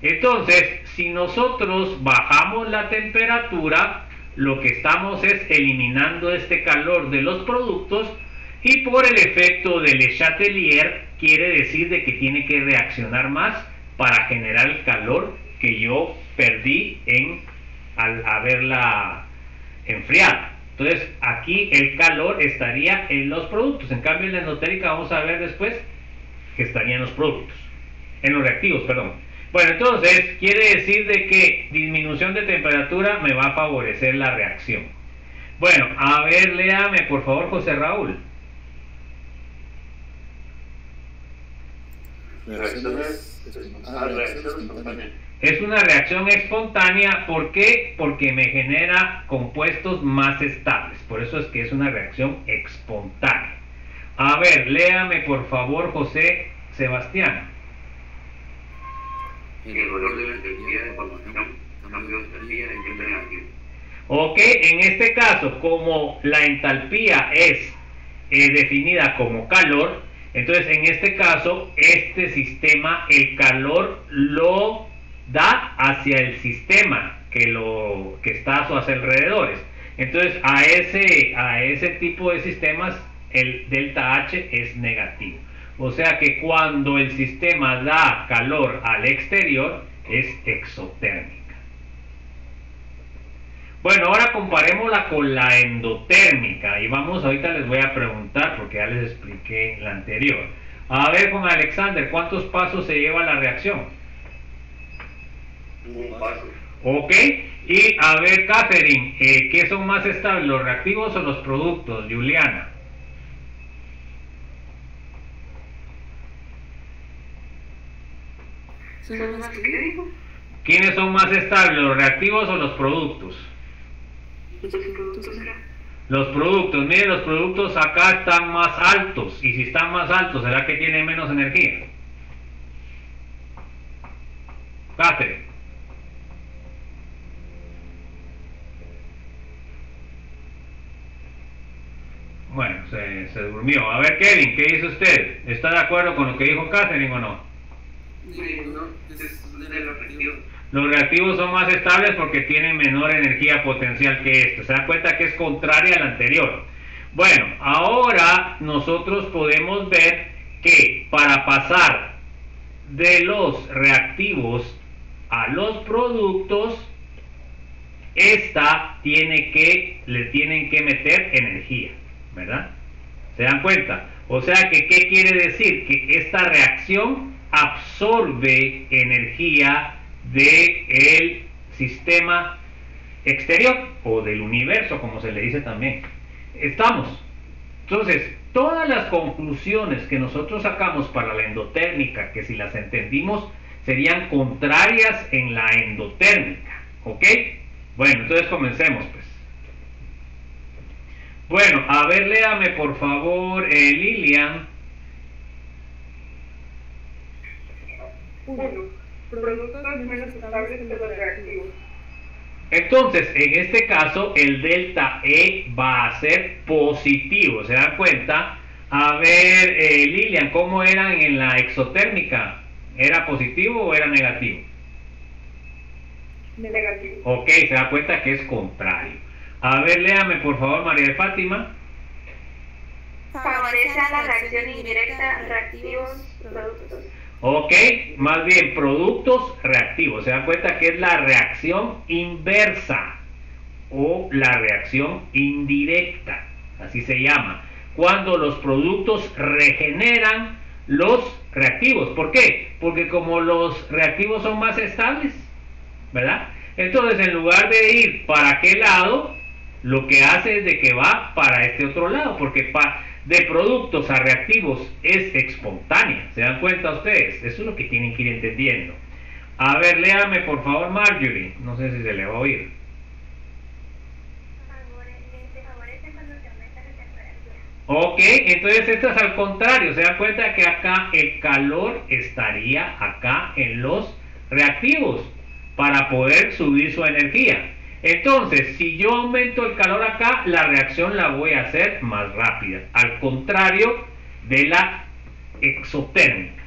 Entonces, si nosotros bajamos la temperatura, lo que estamos es eliminando este calor de los productos, y por el efecto de Le Chatelier quiere decir de que tiene que reaccionar más para generar el calor que yo perdí al haberla enfriado. Entonces aquí el calor estaría en los productos. En cambio en la endotérmica vamos a ver después que estaría en los productos, en los reactivos, perdón. Bueno, entonces quiere decir de que disminución de temperatura me va a favorecer la reacción. Bueno, a ver, léame por favor, José Raúl. Reacciones espontáneas. Es una reacción espontánea, ¿por qué? Porque me genera compuestos más estables, por eso es que es una reacción espontánea. A ver, léame por favor, José Sebastián. El valor de la intensidad de formación, cambio de entalpía es siempre negativo. Ok, en este caso, como la entalpía es definida como calor, entonces en este caso, este sistema, el calor lo da hacia el sistema que está a sus alrededores. Entonces a ese tipo de sistemas el delta H es negativo. O sea que cuando el sistema da calor al exterior es exotérmica. Bueno, ahora comparémosla con la endotérmica y vamos, ahorita les voy a preguntar porque ya les expliqué la anterior. A ver con Alexander, ¿cuántos pasos se lleva la reacción? Un paso. Ok, y a ver Catherine, ¿qué son más estables, los reactivos o los productos? Juliana. ¿Son más qué dijo? ¿Quiénes son más estables, los reactivos o los productos? Los productos será. Los productos, miren, los productos acá están más altos, y si están más altos, ¿será que tienen menos energía? Catherine. Bueno, se durmió. A ver, Kevin, ¿qué dice usted? ¿Está de acuerdo con lo que dijo Catherine o no? Sí, no, es de los reactivos. Los reactivos son más estables porque tienen menor energía potencial que este. Se dan cuenta que es contraria al anterior. Bueno, ahora nosotros podemos ver que para pasar de los reactivos a los productos, le tienen que meter energía, ¿verdad? ¿Se dan cuenta? O sea que, ¿qué quiere decir? Que esta reacción absorbe energía del sistema exterior o del universo, como se le dice también. Estamos. Entonces, todas las conclusiones que nosotros sacamos para la endotérmica, que si las entendimos, serían contrarias en la endotérmica. ¿Ok? Bueno, entonces comencemos pues. Bueno, a ver, léame por favor, Lilian. 1. Productos menos estables que los reactivos. Entonces, en este caso, el delta E va a ser positivo. ¿Se dan cuenta? A ver, Lilian, ¿cómo eran en la exotérmica? ¿Era positivo o era negativo? Negativo. Ok, se da cuenta que es contrario. A ver, léame por favor, María de Fátima. Favorece a la reacción indirecta reactivos productos. Ok, más bien productos reactivos. Se dan cuenta que es la reacción inversa o la reacción indirecta, así se llama, cuando los productos regeneran los reactivos. ¿Por qué? Porque como los reactivos son más estables, ¿verdad? Entonces, en lugar de ir para aquel lado, lo que hace es de que va para este otro lado, porque de productos a reactivos es espontánea. ¿Se dan cuenta ustedes? Eso es lo que tienen que ir entendiendo. A ver, léame por favor, Marjorie. No sé si se le va a oír. Favorece cuando se aumenta la temperatura. Ok, entonces esto es al contrario. Se dan cuenta que acá el calor estaría acá en los reactivos para poder subir su energía. Entonces, si yo aumento el calor acá, la reacción la voy a hacer más rápida, al contrario de la exotérmica.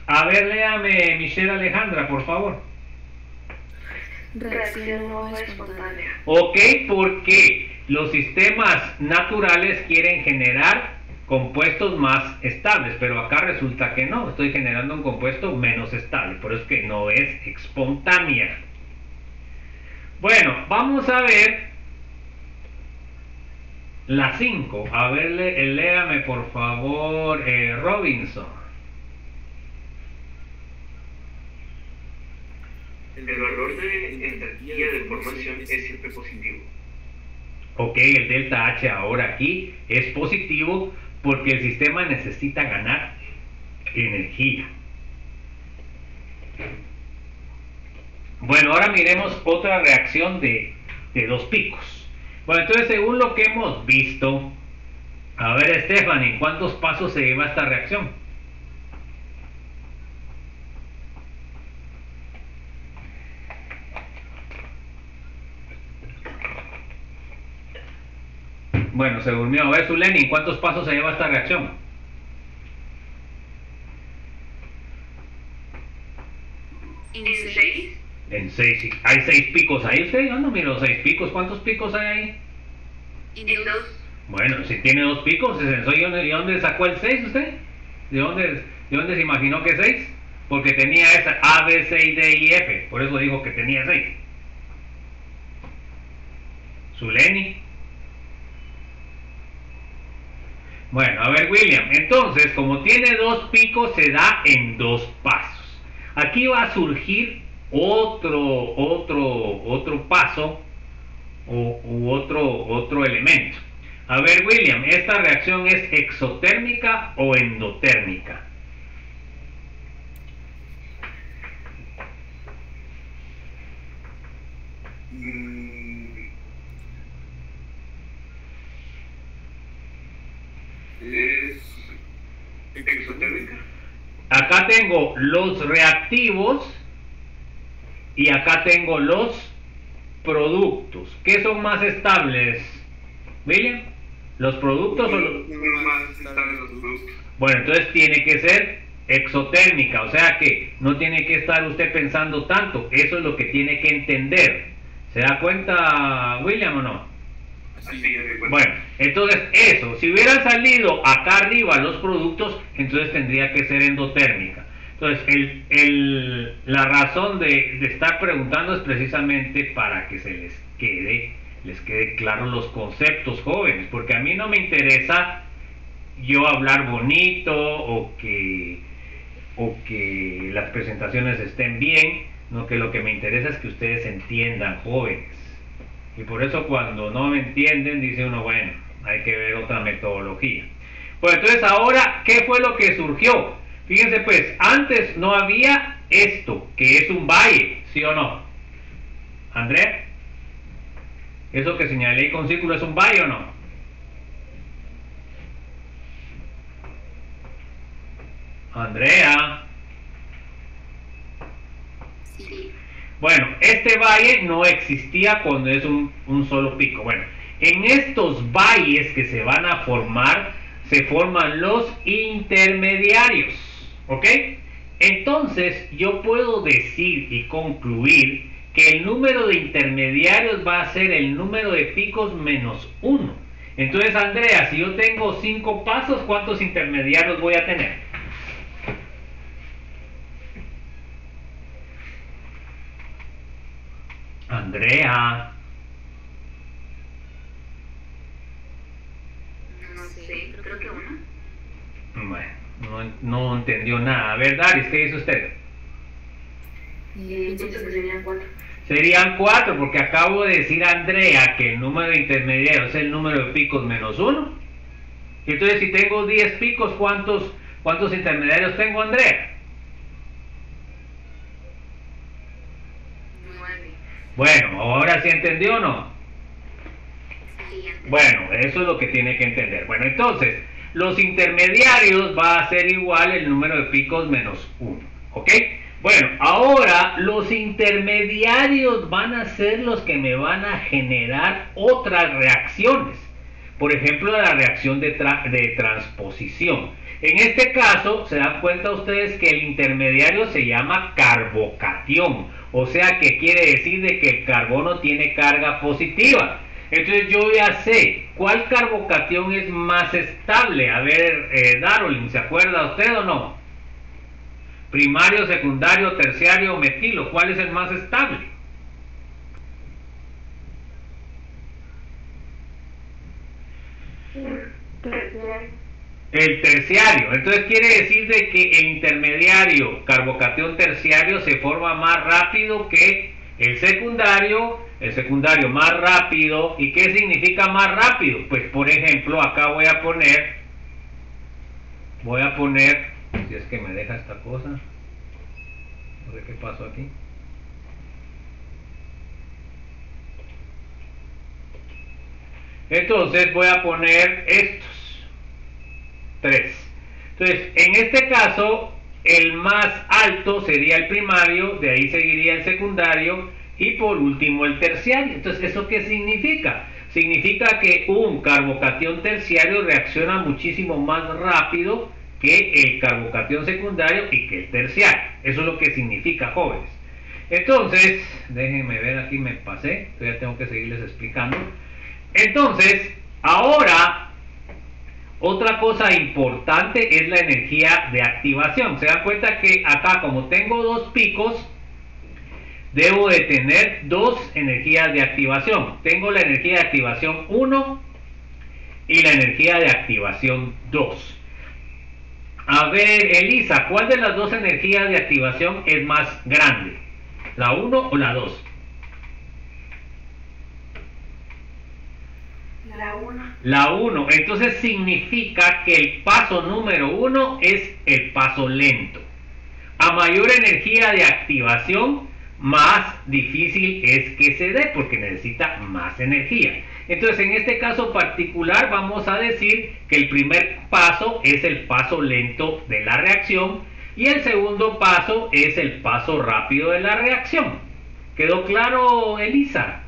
A ver, léame, Michelle Alejandra, por favor. Reacción no espontánea. Ok, porque los sistemas naturales quieren generar compuestos más estables, pero acá resulta que no, estoy generando un compuesto menos estable, por eso es que no es espontánea. Bueno, vamos a ver la 5. A ver, léame por favor, Robinson. el valor de entalpía de formación es siempre positivo. Ok, el delta H ahora aquí es positivo porque el sistema necesita ganar energía. Bueno, ahora miremos otra reacción de dos picos. Bueno, entonces según lo que hemos visto, a ver, Stephanie, ¿en cuántos pasos se lleva esta reacción? Bueno, se durmió. A ver, Zuleni, ¿en cuántos pasos se lleva esta reacción? ¿En 6? En 6. Sí. ¿Hay 6 picos ahí? ¿Usted? Yo no miro 6 picos. ¿Cuántos picos hay ahí? ¿En 2? Bueno, si tiene 2 picos, ¿de dónde sacó el 6 usted? ¿De dónde se imaginó que 6? Porque tenía esa A, B, C, D y F. Por eso dijo que tenía 6. Zuleni. Bueno, a ver, William, entonces, como tiene 2 picos, se da en 2 pasos. Aquí va a surgir otro paso u otro elemento. A ver, William, ¿esta reacción es exotérmica o endotérmica? Es exotérmica. Acá tengo los reactivos y acá tengo los productos. ¿Qué son más estables, William? ¿Los productos o los...? Más estables los productos. Bueno, entonces tiene que ser exotérmica, o sea que no tiene que estar usted pensando tanto. Eso es lo que tiene que entender. ¿Se da cuenta, William, o no? Sí, de Bueno, entonces eso, si hubieran salido acá arriba los productos, entonces tendría que ser endotérmica. Entonces, la razón de estar preguntando es precisamente para que se les quede claro los conceptos, jóvenes, porque a mí no me interesa yo hablar bonito o que las presentaciones estén bien, no, que lo que me interesa es que ustedes entiendan, jóvenes. Y por eso cuando no me entienden, dice uno, bueno, hay que ver otra metodología. Pues entonces ahora, ¿qué fue lo que surgió? Fíjense pues, antes no había esto, que es un valle, ¿sí o no? ¿Andrea? ¿Eso que señalé con círculo es un valle o no? Andrea. Sí. Bueno, este valle no existía cuando es un solo pico. Bueno, en estos valles que se van a formar, se forman los intermediarios, ¿ok? Entonces, yo puedo decir y concluir que el número de intermediarios va a ser el número de picos menos 1. Entonces, Andrea, si yo tengo 5 pasos, ¿cuántos intermediarios voy a tener? Andrea. No sé, creo que 1. Bueno, no entendió nada. A ver, Daris, ¿qué dice usted? Pienso que serían 4. Serían 4, porque acabo de decir a Andrea que el número de intermediarios es el número de picos menos 1. Entonces, si tengo 10 picos, ¿cuántos intermediarios tengo, Andrea? 9. Bueno, ¿ahora sí entendió o no? Sí, Bueno, eso es lo que tiene que entender. Bueno, entonces, los intermediarios va a ser igual el número de picos menos 1, ¿ok? Bueno, ahora los intermediarios van a ser los que me van a generar otras reacciones. Por ejemplo, la reacción de transposición. En este caso, se dan cuenta ustedes que el intermediario se llama carbocatión. O sea que quiere decir de que el carbono tiene carga positiva. Entonces yo ya sé cuál carbocatión es más estable. A ver, Darolin, ¿se acuerda usted o no? Primario, secundario, terciario, metilo. ¿Cuál es el más estable? El terciario. Entonces quiere decir de que el intermediario carbocatión terciario se forma más rápido que el secundario más rápido. ¿Y qué significa más rápido? Pues por ejemplo acá voy a poner, si es que me deja esta cosa, no sé qué pasó aquí. Entonces voy a poner estos 3. Entonces, en este caso, el más alto sería el primario, de ahí seguiría el secundario y por último el terciario. Entonces, ¿eso qué significa? Significa que un carbocatión terciario reacciona muchísimo más rápido que el carbocatión secundario y que el terciario. Eso es lo que significa, jóvenes. Entonces, déjenme ver, aquí me pasé, ya tengo que seguirles explicando. Entonces, ahora, otra cosa importante es la energía de activación. Se dan cuenta que acá, como tengo 2 picos, debo de tener 2 energías de activación. Tengo la energía de activación 1 y la energía de activación 2. A ver, Elisa, ¿cuál de las 2 energías de activación es más grande? ¿La 1 o la 2? La 1. Entonces significa que el paso número 1 es el paso lento. A mayor energía de activación, más difícil es que se dé porque necesita más energía. Entonces en este caso particular vamos a decir que el primer paso es el paso lento de la reacción y el segundo paso es el paso rápido de la reacción. ¿Quedó claro, Elisa?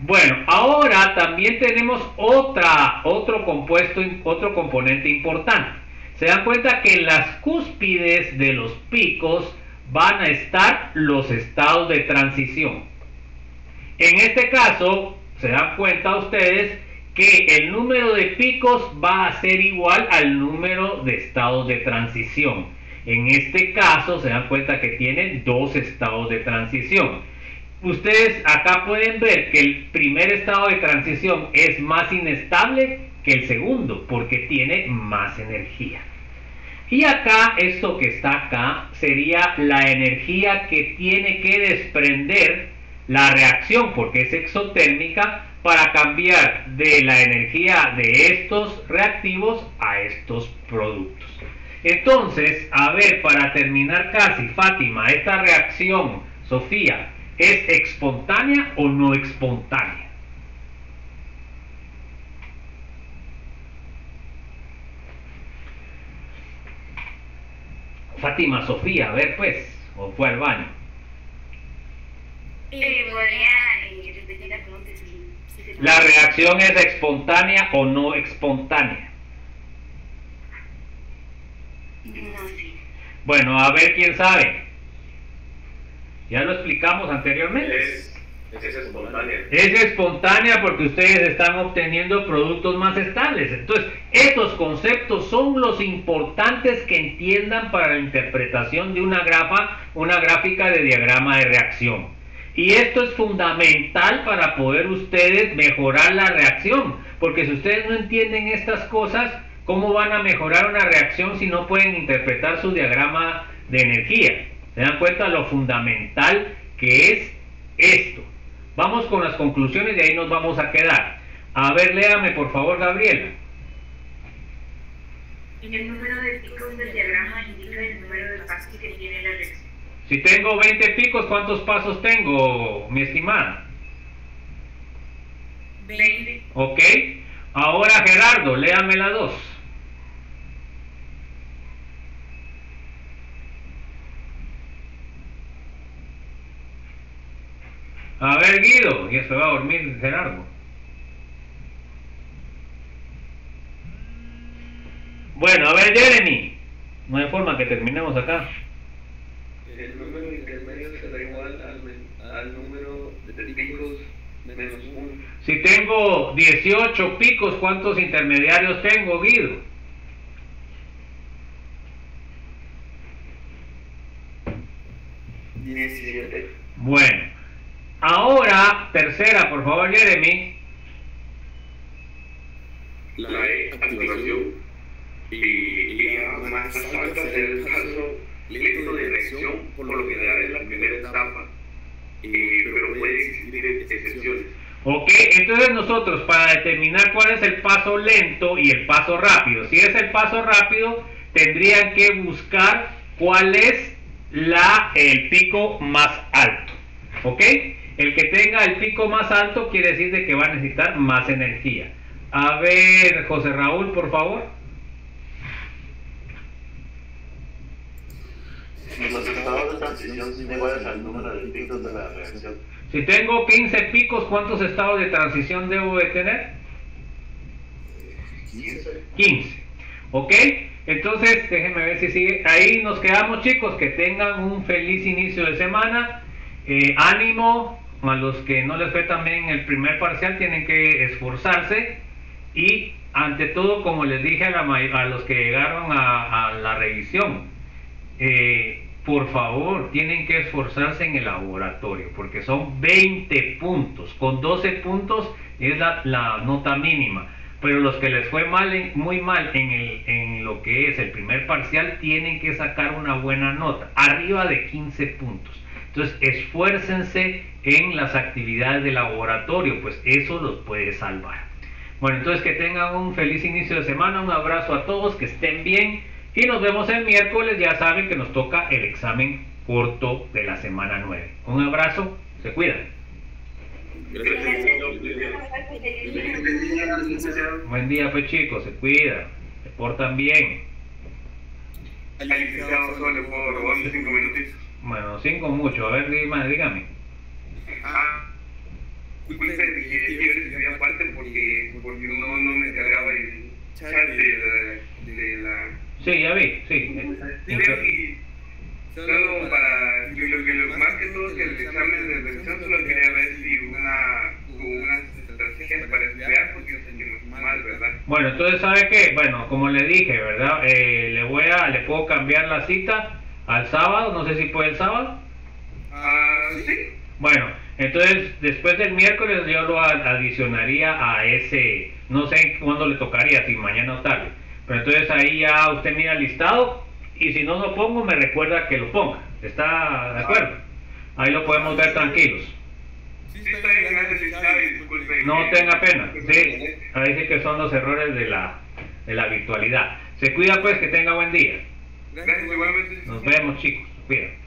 Bueno, ahora también tenemos otro componente importante. Se dan cuenta que en las cúspides de los picos van a estar los estados de transición. En este caso, se dan cuenta ustedes que el número de picos va a ser igual al número de estados de transición. En este caso, se dan cuenta que tienen 2 estados de transición. Ustedes acá pueden ver que el primer estado de transición es más inestable que el segundo porque tiene más energía. Y acá, esto que está acá, sería la energía que tiene que desprender la reacción porque es exotérmica para cambiar de la energía de estos reactivos a estos productos. Entonces, a ver, para terminar casi, Fátima, esta reacción, Sofía, ¿es espontánea o no espontánea? Fátima, Sofía, a ver pues, o fue al baño. ¿Podría repetir la pregunta? ¿La reacción es espontánea o no espontánea? No, sí. Bueno, a ver quién sabe. Ya lo explicamos anteriormente. Es espontánea. Es espontánea porque ustedes están obteniendo productos más estables. Entonces, estos conceptos son los importantes que entiendan para la interpretación de una gráfica de diagrama de reacción. Y esto es fundamental para poder ustedes mejorar la reacción. Porque si ustedes no entienden estas cosas, ¿cómo van a mejorar una reacción si no pueden interpretar su diagrama de energía? ¿Se dan cuenta lo fundamental que es esto? Vamos con las conclusiones y ahí nos vamos a quedar. A ver, léame por favor, Gabriela. El número de picos del diagrama indica el número de pasos que tiene la reacción. Si tengo 20 picos, ¿cuántos pasos tengo, mi estimada? 20. Ok. Ahora, Gerardo, léame la 2. A ver, Guido, ya se va a dormir Gerardo. Bueno, a ver, Jeremy. No hay forma que terminemos acá. El número intermedio será igual al número de picos menos 1. Si tengo 18 picos, ¿cuántos intermediarios tengo, Guido? 17. Bueno. Ahora, tercera, por favor, Jeremy. activación y ya más falta hacer el paso lento de reacción, por lo general es la primera etapa, pero pueden existir excepciones. Ok, entonces nosotros para determinar cuál es el paso lento y el paso rápido, si es el paso rápido, tendrían que buscar cuál es el pico más alto. Ok, el que tenga el pico más alto quiere decir de que va a necesitar más energía. A ver, José Raúl, por favor. Los estados de transición son iguales al número de picos de la reacción. Si tengo 15 picos, ¿cuántos estados de transición debo de tener? 15. ¿Ok? Entonces, déjenme ver si sigue. Ahí nos quedamos, chicos. Que tengan un feliz inicio de semana. Ánimo. A los que no les fue también el primer parcial, tienen que esforzarse. Y, ante todo, como les dije a los que llegaron a la revisión, por favor, tienen que esforzarse en el laboratorio, porque son 20 puntos. Con 12 puntos es la nota mínima. Pero los que les fue muy mal en lo que es el primer parcial, tienen que sacar una buena nota, arriba de 15 puntos. Entonces, esfuércense en las actividades de laboratorio, pues eso los puede salvar. Bueno, entonces que tengan un feliz inicio de semana, un abrazo a todos, que estén bien. Y nos vemos el miércoles, ya saben que nos toca el examen corto de la semana 9. Un abrazo, se cuidan. Buen día, pues chicos, se cuidan, se portan bien. Licenciado, solo le puedo robar 5 minutitos. Bueno, 5 mucho, a ver, dígame. Disculpe que yo les escribí aparte porque no me encargaba el chat de la... Sí, ya vi, sí. Solo para lo más que todo que el examen de revisión solo quería ver si unas estrategias para estudiar porque nos sentimos mal, ¿verdad? Bueno, entonces ¿sabe qué? Bueno, como le dije, ¿verdad? Le puedo cambiar la cita al sábado, no sé si puede el sábado. Sí. Bueno, entonces después del miércoles yo lo adicionaría a ese, no sé cuándo le tocaría, si mañana o tarde. Pero entonces ahí ya usted mira el listado y si no lo pongo me recuerda que lo ponga. ¿Está de acuerdo? Ahí lo podemos ver tranquilos. Sí, está bien, gracias, listado y disculpe. No tenga pena. Sí, ahí sí que son los errores de la virtualidad. Se cuida pues, que tenga buen día. Gracias, igualmente. Nos vemos chicos. Cuídate.